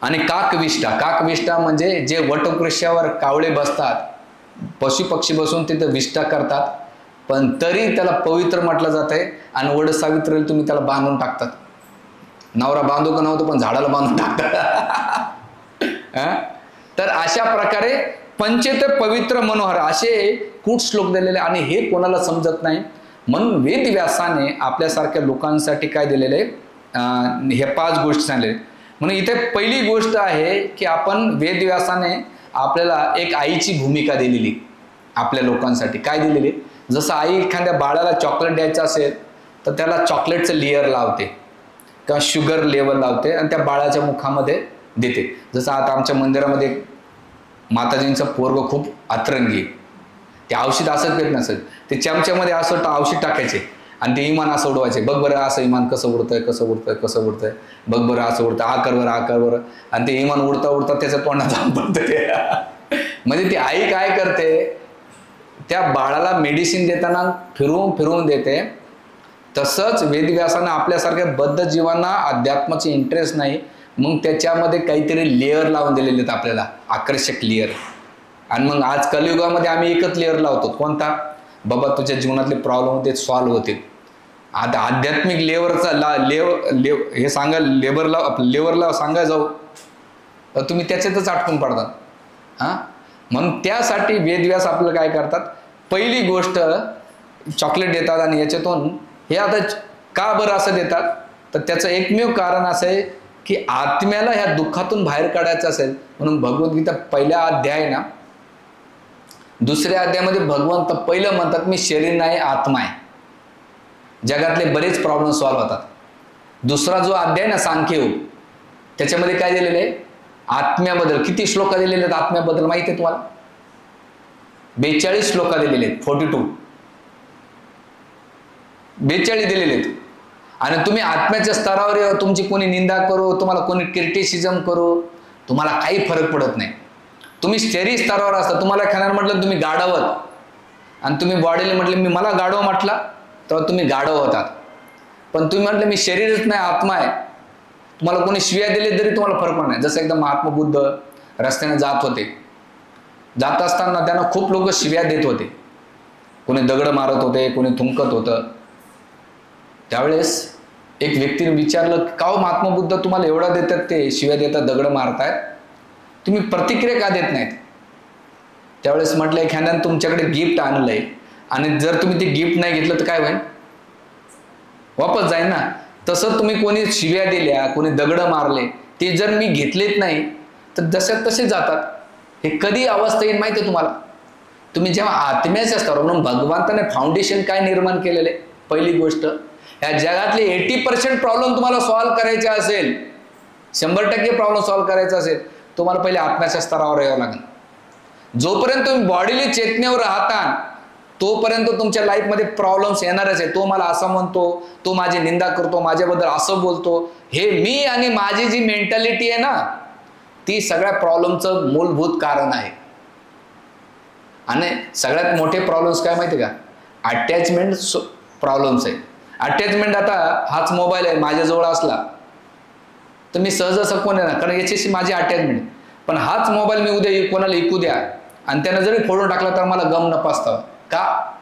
आणि काकविष्टा. काकविष्टा म्हणजे जे वटवृक्षावर कावळे बसतात, पशु पक्षी बसून तिथे विष्ठा करतात, पण तरी त्याला पवित्र म्हटलं जात आहे. आणि वड सावित्रीला तुम्ही त्याला बांधून टाकतात. नवरा बांधू का नव्हतं पण झाडाला बांधून टाकतात. तर अशा प्रकारे पंचेत पवित्र मनोहर असे कूट श्लोक दिलेले. आणि हे कोणाला समजत नाही म्हणून वेदव्यासाने आपल्यासारख्या लोकांसाठी काय दिलेले? हे 5 गोष्टी सांगलेले. म्हणून इथे पहिली गोष्ट आहे की आपण वेदव्यासाने आपल्याला एक आईची भूमिका दिलेली आपल्या लोकांसाठी. काय दिलेली? जसं आई एखाद्या बाळाला चॉकलेट द्यायचं असेल तर त्याला चॉकलेटचं लेअर लावते किंवा शुगर लेवल लावते आणि त्या बाळाच्या मुखामध्ये देते. जसं आता आमच्या मंदिरामध्ये माताजींचं पोरग खूप अतरंगी, ते औषध असं पेत नसेल, ते चमच्यामध्ये असं औषध टाकायचे आणि ते इमान असं उडवायचे. बघ बरं असं इमान कसं उडतंय, कसं उडतंय, कसं उडतंय, बघ बरं असं उडतं, आ कर बरं, आ कर बरं. आणि ते इमान उडता उडता त्याच्या तोंडात जाऊन पडतं ते. म्हणजे ती आई काय करते? त्या बाळाला मेडिसिन देताना फिरवून फिरवून देते तसंच वेदव्यासानं आपल्यासारख्या बद्ध जीवांना अध्यात्माचे इंटरेस्ट नाही, मग त्याच्यामध्ये काहीतरी लेअर लावून दिलेले आहेत आपल्याला, आकर्षक लेअर. आणि मग आज कलियुगामध्ये आम्ही एकच लेअर लावतो, कोणता? बाबा तुझ्या जीवनातले प्रॉब्लेम होते सॉल्व्ह होतील. आता आध्यात्मिक लेवरचा हे सांगा, लेवरला सांगा जाऊ तर तुम्ही त्याच्यातच अटकून पडतात. हां, म्हणून त्यासाठी वेदव्यास आपलं काय करतात, पहिली गोष्ट चॉकलेट देतात. आणि याच्यातून हे आता का बरं असं देतात, तर त्याचं एकमेव कारण असं आहे की आत्म्याला ह्या दुःखातून बाहेर काढायचं असेल म्हणून. भगवद्गीता पहिल्या अध्याय ना, दुसऱ्या अध्यायामध्ये भगवंत पहिलं म्हणतात मी शरीर नाही आत्मा आहे, जगातले बरेच प्रॉब्लेम सॉल्व्ह होतात. दुसरा जो अध्याय ना सांख्ययोग, त्याच्यामध्ये काय दिलेलं आहे, आत्म्याबद्दल. किती श्लोक दिलेले आहेत आत्म्याबद्दल माहिती आहे तुम्हाला? 42 श्लोक दिलेले आहेत. 42 दिलेले आहेत. आणि तुम्ही आत्म्याच्या स्तरावर तुमची कोणी निंदा करो, तुम्हाला कोणी क्रिटिसिझम करो, तुम्हाला काही फरक पडत नाही. तुम्ही शरीर स्तरावर असता, तुम्हाला खाणार म्हटलं तुम्ही गाढवत, आणि तुम्ही बॉडीला म्हटलं मी मला गाढव म्हटला तर तुम्ही गाढव होतात. पण तुम्ही म्हटलं मी शरीरच नाही आत्मा आहे, तुम्हाला कोणी शिव्या दिले तरी तुम्हाला फरक पडत नाही. जसं एकदा महात्मा बुद्ध रस्त्याने जात होते, जात असताना त्यांना खूप लोक शिव्या देत होते, कोणी दगड मारत होते, कोणी थुंकत होतं. त्यावेळेस एक व्यक्तीने विचारलं, का हो महात्मा बुद्ध तुम्हाला एवढा देतात, ते शिव्या देतात, दगड मारतायत, तुम्ही प्रतिक्रिया का देत नाहीत? त्यावेळेस म्हटलं एखाद्यानं तुमच्याकडे गिफ्ट आणलंय आणि जर तुम्ही ते गिफ्ट नाही घेतलं तर काय होईल? वापस जाईल ना. तसं तुम्ही कोणी शिव्या दिल्या, कोणी दगड मारले, ते जर मी घेतलेच नाही तर जसे तसे जातात. हे कधी अवस्था येईल माहिती आहे तुम्हाला? तुम्ही जेव्हा आत्म्याच्या स्तरावर, म्हणून भगवंताने फाउंडेशन काय निर्माण केलेले, पहिली गोष्ट या जगातले 80% प्रॉब्लेम तुम्हाला सॉल्व्ह करायचे असेल, 100% प्रॉब्लेम सॉल्व्ह करायचा असेल, तुम्हाला पहिले आत्म्याच्या स्तरावर यावं लागेल. जोपर्यंत तुम्ही बॉडीली चेतनेवर राहता तोपर्यंत तुमच्या लाईफमध्ये प्रॉब्लेम्स येणारच आहे. तो मला असं म्हणतो, तो माझी निंदा करतो, माझ्याबद्दल असं बोलतो, हे मी आणि माझी जी मेंटॅलिटी आहे ना, ती सगळ्या प्रॉब्लेमचं मूलभूत कारण आहे. आणि सगळ्यात मोठे प्रॉब्लेम्स काय माहिती का? अटॅचमेंट प्रॉब्लेम्स आहे. अटॅचमेंट, आता हाच मोबाईल आहे माझ्याजवळ असला तर मी सहज असं कोण आहे ना, कारण याच्याशी माझी अटॅचमेंट. पण हाच मोबाईल मी उद्या कोणाला ऐकू द्या आणि त्यानं जरी फोडून टाकला तर मला गम न पस्तावा का?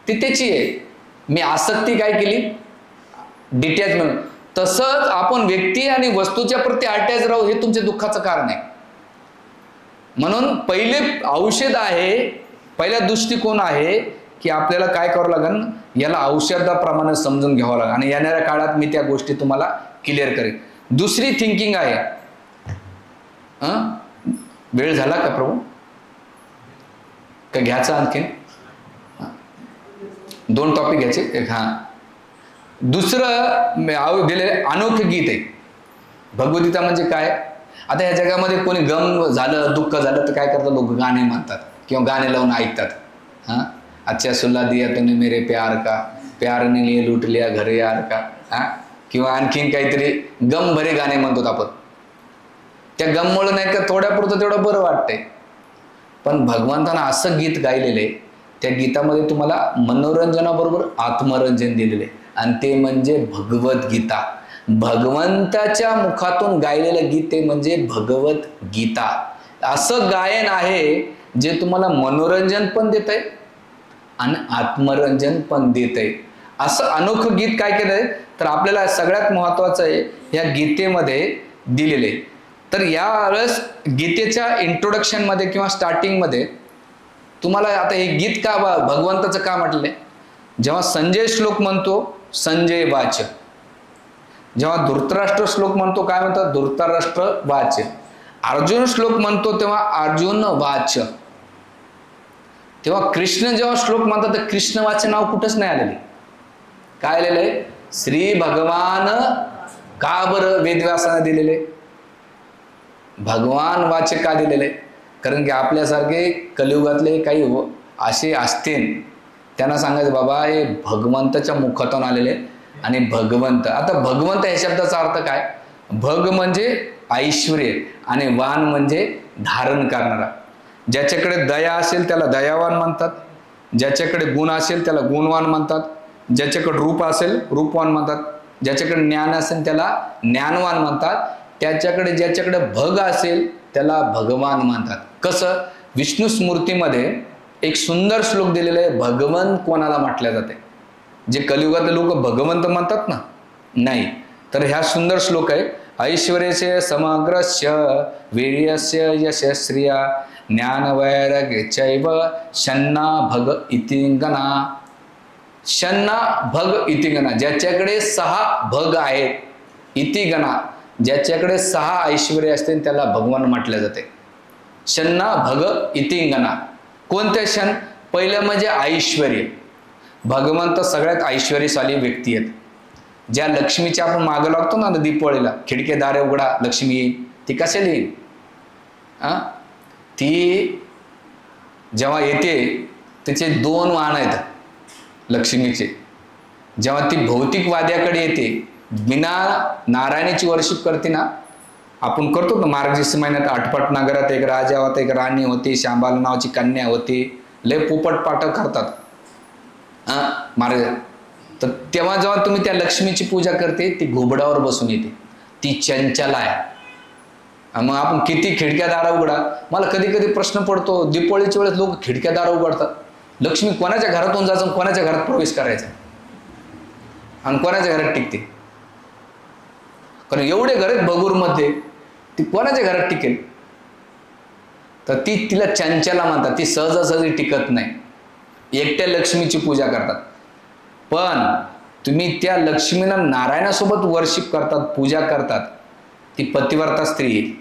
ती त्याची आहे. मी आसक्ती काय केली? डिटॅचमेंट. तसंच आपण व्यक्ती आणि वस्तूच्या प्रती अटॅच राहू, हे तुमच्या दुःखाचं कारण आहे. म्हणून पहिले औषध आहे, पहिला दृष्टिकोन आहे की आपल्याला काय करावं लागेल, याला औषधाप्रमाणे समजून घ्यावं लागेल. आणि येणाऱ्या काळात मी त्या गोष्टी तुम्हाला क्लिअर करेन. दुसरी थिंकिंग आहे, वेळ झाला का प्रभू? का घ्यायचा आणखीन? 2 टॉपिक घ्यायचे. एक दुसरं दिलेले अनोखं गीत आहे. भगवद्गीता म्हणजे काय? आता या जगामध्ये कोणी गम झालं, दुःख झालं तर काय करतात लोक? गाणे म्हणतात किंवा गाणे लावून ऐकतात. अच्छा सुल्ला दिया तूने मेरे प्यार का, प्यार ने लिए लूट लिया घर यार का. किंवा आणखीन काहीतरी गम भरे गाणे म्हणतो आपण. त्या गममुळे नाही का थोड्यापुरतं तेवढं बरं वाटतंय. पण भगवंतानं असं गीत गायलेले, त्या गीतामध्ये तुम्हाला मनोरंजनाबरोबर आत्मरंजन दिलेले, आणि ते म्हणजे भगवद्गीता. भगवंताच्या मुखातून गायलेलं गीत ते म्हणजे भगवद्गीता. असं गायन आहे जे तुम्हाला मनोरंजन पण देत आहे आणि आत्मरंजन पण देत आहे. असं अनोखं गीत काय केलंय तर आपल्याला सगळ्यात महत्वाचं आहे या गीतेमध्ये दिलेले. तर यावेळेस गीतेच्या इंट्रोडक्शन मध्ये किंवा स्टार्टिंग मध्ये तुम्हाला आता हे गीत का भगवंताचं का म्हटलंय? जेव्हा संजय श्लोक म्हणतो संजय वाच, जेव्हा धृतराष्ट्र श्लोक म्हणतो काय म्हणतात? धृतराष्ट्र वाच. अर्जुन श्लोक म्हणतो तेव्हा अर्जुन वाच. तेव्हा कृष्ण जेव्हा श्लोक म्हणतात तर कृष्ण वाच नाव कुठंच नाही आलेले. काय आलेलं आहे? श्री भगवान. का बरं वेदव्यासाने दिलेले? भगवान वाच का दिलेले? कारण की आपल्यासारखे कलियुगातले काही असे असतील त्यांना सांगायचं बाबा हे भगवंताच्या मुखातून आलेले. आणि भगवंत, आता भगवंत या शब्दाचा अर्थ काय? भग म्हणजे ऐश्वर्य आणि वान म्हणजे धारण करणारा. ज्याच्याकडे दया असेल त्याला दयावान म्हणतात, ज्याच्याकडे गुण असेल त्याला गुणवान म्हणतात, ज्याच्याकडे रूप असेल रूपवान म्हणतात, ज्याच्याकडे ज्ञान असेल त्याला ज्ञानवान म्हणतात, ज्याच्याकडे भग असेल त्याला भगवान म्हणतात. कसं? विष्णू स्मृतीमध्ये एक सुंदर श्लोक दिलेला आहे, भगवंत कोणाला म्हटल्या जाते. जे कलियुगातले लोक भगवंत म्हणतात ना, नाही. तर ह्या सुंदर श्लोक आहे, ऐश्वर्यस्य समग्रस्य वीर्यस्य यशस्रिया ज्ञान वैराग्य चैव शन्ना भग इतिंगना. शन्ना भग इतिगणा, ज्याच्याकडे 6 भग आहेत. इतिगणा, ज्याच्याकडे 6 ऐश्वर्य असते त्याला भगवान म्हटले जाते. शन्ना भग इतिंगणा. कोणते क्षण? पहिलं म्हणजे ऐश्वर्य. भगवंत सगळ्यात ऐश्वर्यशाली व्यक्ती आहेत. ज्या लक्ष्मीच्या आपण मागं लागतो ना दीपावळीला, खिडके दारे उघडा लक्ष्मी येईल, ती कशाला येईल? ती जेव्हा येते तिचे 2 वाहन आहेत लक्ष्मीचे. जेव्हा ती भौतिक वाद्याकडे येते, बिना नारायणाची वर्शिप करते ना, आपण करतो ना मार्गशीर्ष महिन्यात आठपट नगरात एक राजा होता, एक राणी होती, शांबाला नावाची कन्या होती, लय पोपट पाठक करतात मार्ग. तर तेव्हा जेव्हा तुम्ही त्या लक्ष्मीची पूजा करते, ती घोबडावर बसून येते, ती चंचल आहे. मग आपण किती खिडक्या दारा उघडा, मला कधी कधी प्रश्न पडतो, दीपावळीच्या वेळेस लोक खिडक्या दारा उघडतात, लक्ष्मी कोणाच्या घरातून जायचं, कोणाच्या घरात प्रवेश करायचा आणि कोणाच्या घरात टिकते? कारण एवढे घर आहेत भगूरमध्ये, ती कोणाच्या घरात टिकेल? तर तिला चंचला म्हणतात, ती सहजासहजी टिकत नाही. एकट्या लक्ष्मीची पूजा करतात. पण तुम्ही त्या लक्ष्मीला नारायणासोबत वर्शिप करतात, पूजा करतात, ती पतिव्रता स्त्री आहे.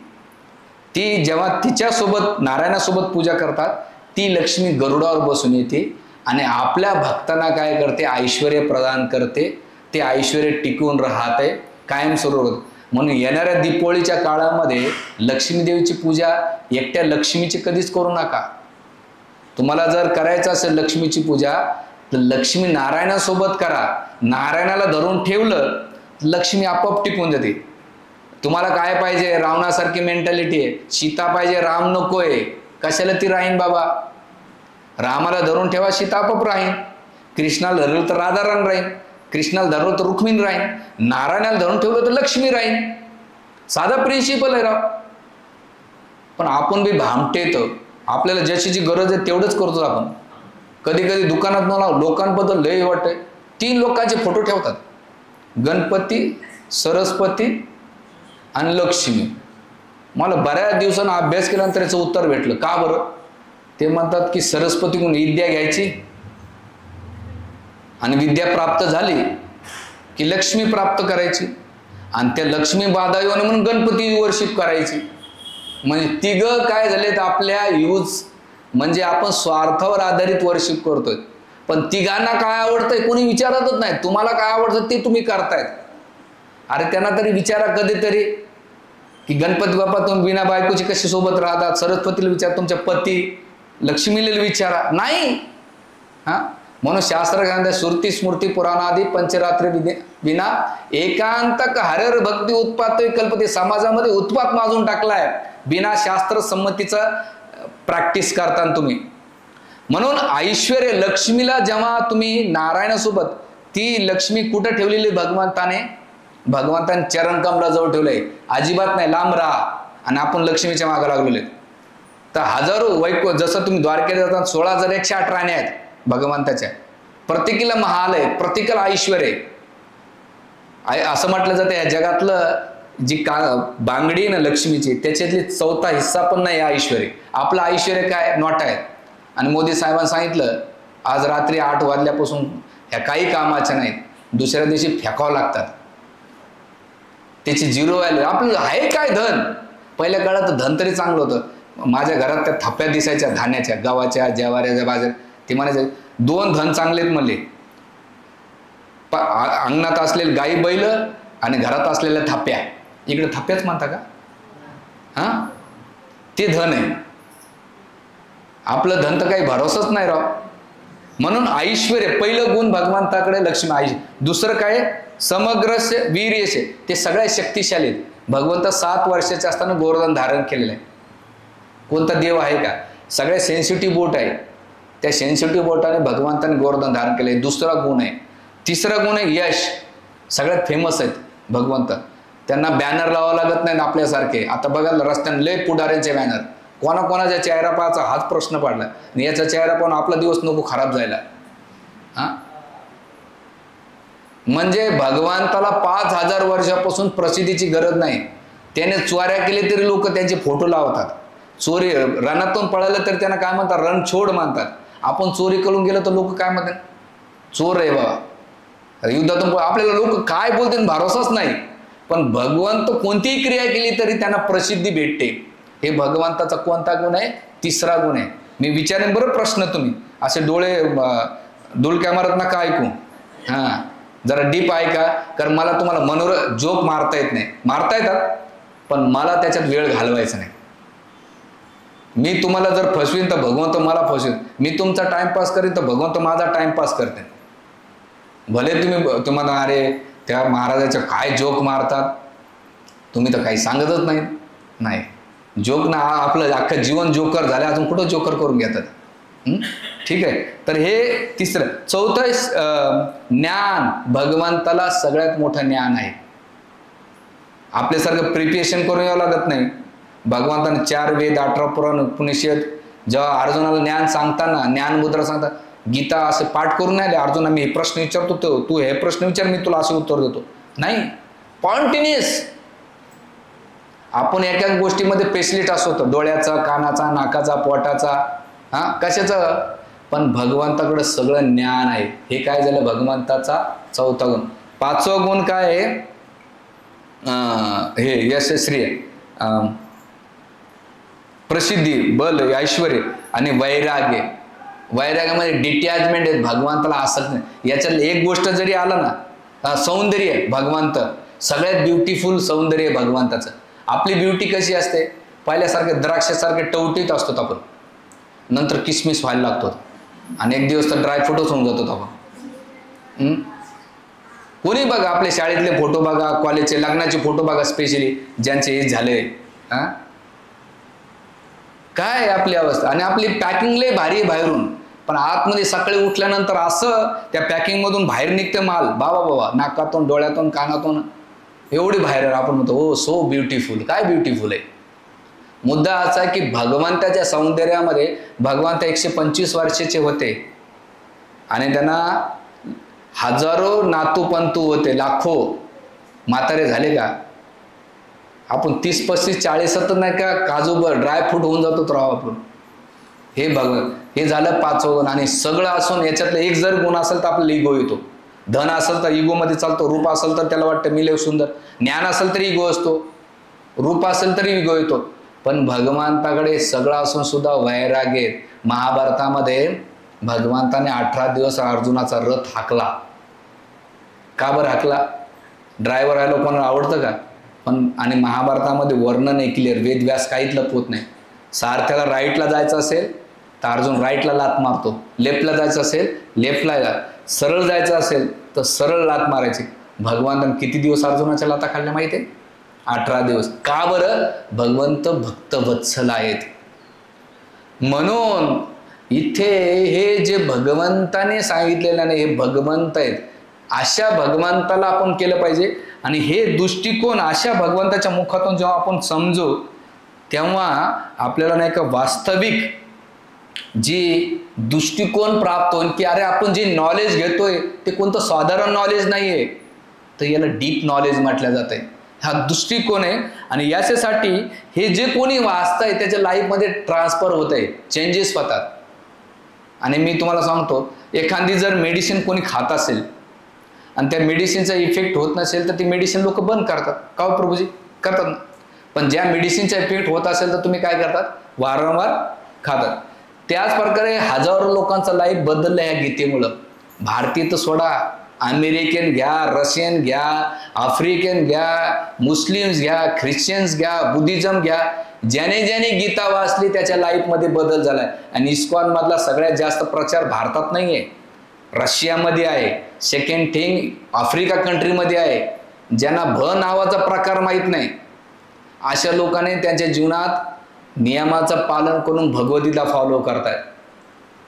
ती जेव्हा तिच्यासोबत नारायणासोबत पूजा करतात, ती लक्ष्मी गरुडावर बसून येते आणि आपल्या भक्तांना काय करते? ऐश्वर्य प्रदान करते. ते ऐश्वर्य टिकून राहते कायमस्वरूपी. म्हणून येणाऱ्या दीपावळीच्या काळामध्ये लक्ष्मी देवीची पूजा एकट्या लक्ष्मीची कधीच करू नका. तुम्हाला जर करायचं असेल लक्ष्मीची पूजा, तर लक्ष्मी नारायणासोबत करा. नारायणाला धरून ठेवलं लक्ष्मी आपोआप टिकून जाते. तुम्हाला काय पाहिजे? रावणासारखी मेंटॅलिटी आहे, सीता पाहिजे राम नकोय, कशाला ती राहीन बाबा? रामाला धरून ठेवा, सीता आपोआप राहीन. कृष्णाला धरलं तर राधाराम राहीन, कृष्णाला धरलं तर रुक्मिणी राहीन, नारायणाला धरून ठेवलं तर लक्ष्मी राहीन. साधा प्रिन्सिपल आहे राव. पण आपण बी भामटेत, आपल्याला ज्याची गरज आहे तेवढंच करतो आपण. कधी कधी दुकानात मला लोकांबद्दल लय वाटतंय, 3 लोकांचे फोटो ठेवतात, गणपती, सरस्वती आणि लक्ष्मी. मला बऱ्याच दिवसांना अभ्यास केल्यानंतर याचं उत्तर भेटलं. का बरं? ते म्हणतात की सरस्वतीकडून विद्या घ्यायची आणि विद्या प्राप्त झाली की लक्ष्मी प्राप्त करायची आणि त्या लक्ष्मी बाधावी म्हणून गणपती वर्शिप करायची. म्हणजे तिघं काय झाले तर आपल्या यूज म्हणजे आपण स्वार्थावर आधारित वर्शिप करतोय. पण तिघांना काय आवडतंय कोणी विचारतच नाही. तुम्हाला काय आवडतं ते तुम्ही करतायत. अरे त्यांना तरी विचारा कधीतरी की गणपती बाप्पा तुम्ही बिना बायकोची कशी सोबत राहतात, सरस्वतीला विचारा, तुमच्या पती लक्ष्मीला विचारा. नाही म्हणून शास्त्र ग्रंथ सुरती स्मृती पुराणादी पंचरात्री विना एकांतक हरर भक्ती उत्पात कल्पते. समाजामध्ये उत्पात माजून टाकलाय बिना शास्त्र संमतीचा प्रॅक्टिस करताना तुम्ही. म्हणून ऐश्वर्य लक्ष्मीला जेव्हा तुम्ही नारायणासोबत, ती लक्ष्मी कुठं ठेवलेली भगवंताने? भगवंताने चरण कमलाजवळ ठेवलंय. अजिबात नाही, लांब राहा. आणि आपण लक्ष्मीच्या मागे लागलेले. तर हजारो जसं तुम्ही द्वारकेत जातात 16,108 राण्या आहेत भगवंताच्या. प्रत्येकीला महाल आहे, प्रत्येकाला ऐश्वर्य आहे. असं म्हटलं जातं या जगातलं जी बांगडी आहे ना लक्ष्मीची, त्याच्यातली 4था हिस्सा पण नाही ऐश्वर्य. आपलं ऐश्वर्य काय? नोटा आहेत. आणि मोदी साहेबांनी सांगितलं आज रात्री 8 वाजल्यापासून ह्या काही कामाच्या नाहीत, दुसऱ्या दिवशी फेकावं लागतात. त्याची 0 व्हॅल्यू. आपलं आहे काय धन? पहिल्या काळात धन तरी चांगलं होतं. माझ्या घरात त्या थप्प्या दिसायच्या धान्याच्या, गव्हाच्या, ज्वाऱ्याच्या, बाजऱ्या. ते म्हणायचे 2 धन चांगलेत म्हणले, अंगणात असलेले गाई बैल आणि घरात असलेल्या थप्प्या. इकडे थप्प्याच म्हणता का? ते धन आहे. आपलं धन तर काही भरोसाच नाही राव. म्हणून ऐश्वर्य पहिलं गुण भगवंताकडे लक्ष्मी. दुसरं काय? समग्रस्य वीर्यसे. ते सगळ्या शक्तिशाली आहेत. भगवंत 7 वर्षाचे असताना गोवर्धन धारण केलेलं आहे. कोणता देव आहे का? सगळ्या सेन्सिटिव्ह बोट आहे. त्या सेन्सिटिव्ह बोटाने भगवंताने गोवर्धन धारण केले. दुसरा गुण आहे तिसरा गुण आहे यश. सगळ्यात फेमस आहेत भगवंत. त्यांना बॅनर लावावं लागत नाही आपल्यासारखे. आता बघा रस्त्याने लय पुढाऱ्यांचे बॅनर, कोणाकोणाचा चेहरा पाहायचा हाच प्रश्न पडला. आणि याचा चेहरा पाहून आपला दिवस नको खराब जायला. हा म्हणजे भगवंताला 5000 वर्षापासून प्रसिद्धीची गरज नाही. त्याने चोऱ्या केले तरी लोक त्यांचे फोटो लावतात. चोरी रणातून पळालं तर त्यांना काय म्हणतात, रणछोड मानतात. आपण चोरी करून गेलो तर लोक काय म्हणतात, चोर आहे बाबा. युद्धातून आपल्याला लोक काय बोलतील भरोसाच नाही. पण भगवंत कोणतीही क्रिया केली तरी त्यांना प्रसिद्धी भेटते. हे भगवंताचा कोणता गुण आहे, तिसरा गुण आहे. मी विचारेन बरं प्रश्न, तुम्ही असे डोळे डुलक्या मारत नका ऐकू. हां जरा डीप ऐका, कारण मला तुम्हाला जोक मारता येत नाही. मारता येतात पण मला त्याच्यात वेळ घालवायचा नाही. मी तुम्हाला जर फसवीन तर भगवंत मला फसवीन. मी तुमचा टाइमपास करीन तर भगवंत माझा टाइमपास करते. भले तुम्हाला अरे त्या महाराजाच्या काय जोक मारतात, तुम्ही तर काही सांगतच नाही. जोक ना आपलं अख्खं जीवन जोकर झालं, अजून कुठं जोकर करून घेतात. ठीक आहे. तर हे तिसरं. चौथं ज्ञान. भगवंताला सगळ्यात मोठं ज्ञान आहे. आपल्यासारखं प्रिपरेशन करून यावं लागत नाही. भगवंताने 4 वेद 18 पुराण उपनिषद जेव्हा अर्जुनाला ज्ञान सांगताना ज्ञान मुद्रा सांगता, गीता असे पाठ करून नाही आले. अर्जुना मी हे प्रश्न विचारतो, तू हे प्रश्न विचार, मी तुला असे उत्तर देतो. नाही, कॉन्टिन्युअस. आपण एका गोष्टीमध्ये स्पेशलिस्ट असतो, डोळ्याचा, कानाचा, नाकाचा, पोटाचा, कशाचं. पण भगवंताकडे सगळं ज्ञान आहे. हे काय झालं भगवंताचा चौथा गुण. पाचवा गुण काय आहे, हे यशस्वी प्रसिद्धी, बल, ऐश्वर्य आणि वैराग्य. वैराग्यामध्ये डिटॅचमेंट आहे. भगवंताला आसक्त नाही. याच्यात एक गोष्ट जरी आला ना, सौंदर्य. भगवंत सगळ्यात ब्युटिफुल सौंदर्य आहे भगवंताचं. आपली ब्युटी कशी असते, पहिल्यासारखे द्राक्षासारखे टवटीत असतो आपण, नंतर किसमिस व्हायला लागतो आणि एक दिवस तर ड्रायफ्रूटच होऊन जातो आपण. कोणी बघा, आपल्या शाळेतले फोटो बघा, कॉलेजचे लग्नाचे फोटो बघा, स्पेशली ज्यांचे एज झाले. काय आपली अवस्था. आणि आपली पॅकिंग लय भारी आहे बाहेरून, पण आतमध्ये सकाळी उठल्यानंतर असं त्या पॅकिंग मधून बाहेर निघते माल, बाबा नाकातून, डोळ्यातून, कानातून एवढी बाहेर. आपण म्हणतो हो सो ब्युटिफुल. काय ब्युटिफुल आहे. मुद्दा असा आहे की भगवंताच्या सौंदर्यामध्ये भगवंत 125 वर्षाचे होते आणि त्यांना हजारो नातू पंतू होते, लाखो म्हातारे झाले का. आपण 30, 35, 40 नाही का काजू ड्रायफ्रूट होऊन जातो तर आपण. हे भगवंत. हे झालं पाचवं गुण. आणि सगळं असून याच्यातलं एक जर गुण असेल तर आपल्याला इगो येतो. धन असेल तर इगो मध्ये चालतो, रूप असेल तर त्याला वाटतं मी लय सुंदर, ज्ञान असेल तरी इगो असतो, रूप असेल तरी इगो येतो. पण भगवंताकडे सगळं असून सुद्धा वैराग्य. महाभारतामध्ये भगवंताने 18 दिवस अर्जुनाचा रथ हाकला. का बरं हाकला. ड्रायव्हर आहे लोकांना आवडतं का. पण आणि महाभारतामध्ये वर्णन आहे क्लिअर, वेदव्यास काहीच लपवत नाही. सारथ्याला राईटला जायचं असेल तर अर्जुन राईटला लात मारतो, लेफ्टला जायचं असेल लेफ्टला, सरळ जायचं असेल तर सरळ लात मारायची. भगवंताने किती दिवस अर्जुनाच्या लाता खाल्ल्या माहिती आहे, 18 दिवस. का बरं. भगवंत भक्तवत्सल आहेत. म्हणून इथे हे जे भगवंताने सांगितलेलं नाही, हे भगवंत आहेत. अशा भगवंताला आपण केलं पाहिजे. आणि हे दृष्टिकोन अशा भगवंताच्या मुखातून जेव्हा आपण समजू, तेव्हा आपल्याला नाही का वास्तविक जी दृष्टिकोन प्राप्त होईल की अरे आपण जे नॉलेज घेतोय ते कोणतं साधारण नॉलेज नाही आहे, तर याला डीप नॉलेज म्हटलं जात आहे. हा दृष्टिकोन आहे. आणि याच्यासाठी हे जे कोणी वाचत आहे त्याच्या लाईफमध्ये ट्रान्सफर होत आहे, चेंजेस होतात. आणि मी तुम्हाला सांगतो, एखादी जर मेडिसिन कोणी खात असेल आणि त्या मेडिसिनचा इफेक्ट होत नसेल तर ती मेडिसिन लोक बंद करतात. का हो प्रभूजी, करतात ना. पण ज्या मेडिसिनचा इफेक्ट होत असेल तर तुम्ही काय करतात, वारंवार खातात. त्याच प्रकारे हजारो लोकांचं लाईफ बदललं ह्या गीतेमुळं. भारतीय तर सोडा, अमेरिकन घ्या, रशियन घ्या, आफ्रिकन घ्या, मुस्लिम्स घ्या, ख्रिश्चन्स घ्या, बुद्धिझम घ्या, ज्याने ज्याने गीता वाचली त्याच्या लाईफमध्ये बदल झालाय. आणि इस्कॉन मधला सगळ्यात जास्त प्रचार भारतात नाही आहे, रशियामध्ये आहे. सेकंड थिंग आफ्रिका कंट्रीमध्ये आहे. ज्यांना नावाचा प्रकार माहीत नाही, अशा लोकांनी त्यांच्या जीवनात नियमाचं पालन करून भगवतीला फॉलो करतायत.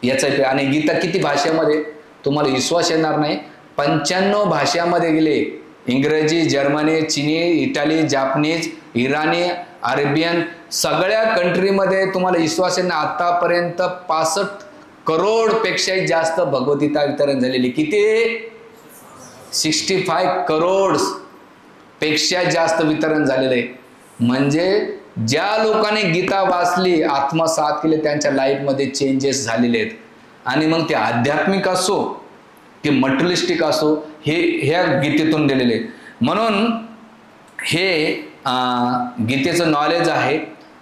याचा आणि गीता किती भाषेमध्ये तुम्हाला विश्वास येणार नाही. 95 भाषांमध्ये गेले. इंग्रजी, जर्मनी, चिनी, इटाली, जापनीज, इराणी, अरेबियन सगळ्या कंट्रीमध्ये तुम्हाला विश्वास आहे ना, आतापर्यंत 65 करोड पेक्षाही जास्त भगवद्गीता वितरण झालेली. किती? 65 करोड पेक्षा जास्त वितरण झालेलं आहे. म्हणजे ज्या लोकांनी गीता वाचली, आत्मसात केले, त्यांच्या लाईफमध्ये चेंजेस झालेले आहेत. आणि मग ते आध्यात्मिक असो की मटेरियलिस्टिक असो, हे ह्या गीतेतून दिलेले. म्हणून हे गीतेचं नॉलेज आहे.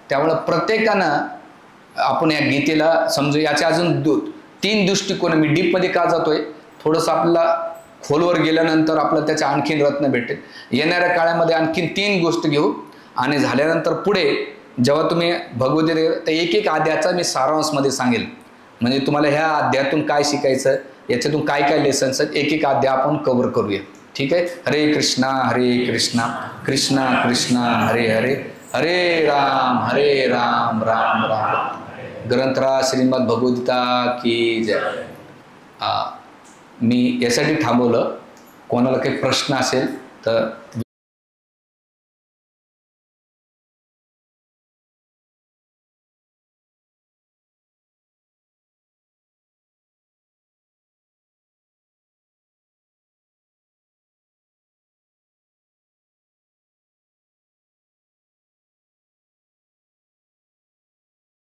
त्यामुळं प्रत्येकानं आपण या गीतेला समजू. याचे अजून 3 दृष्टिकोन. मी डीपमध्ये का जातोय, थोडंसं आपल्याला खोलवर गेल्यानंतर आपल्याला त्याचे आणखीन रत्न भेटेल. येणाऱ्या काळामध्ये आणखीन 3 गोष्टी घेऊ आणि झाल्यानंतर पुढे जेव्हा तुम्ही भगवद्गीता, तर एक एक अध्यायाचा मी सारांशमध्ये सांगेल. म्हणजे तुम्हाला ह्या अध्यायातून काय शिकायचं, याच्यातून काय काय लेसन्स आहेत, एक एक अध्याय आपण कव्हर करूया. ठीक आहे. हरे कृष्णा कृष्णा कृष्णा हरे हरे, हरे राम राम राम. ग्रंथराज श्रीमद भगवद्गीता की जय. मी यासाठी थांबवलं, कोणाला काही प्रश्न असेल तर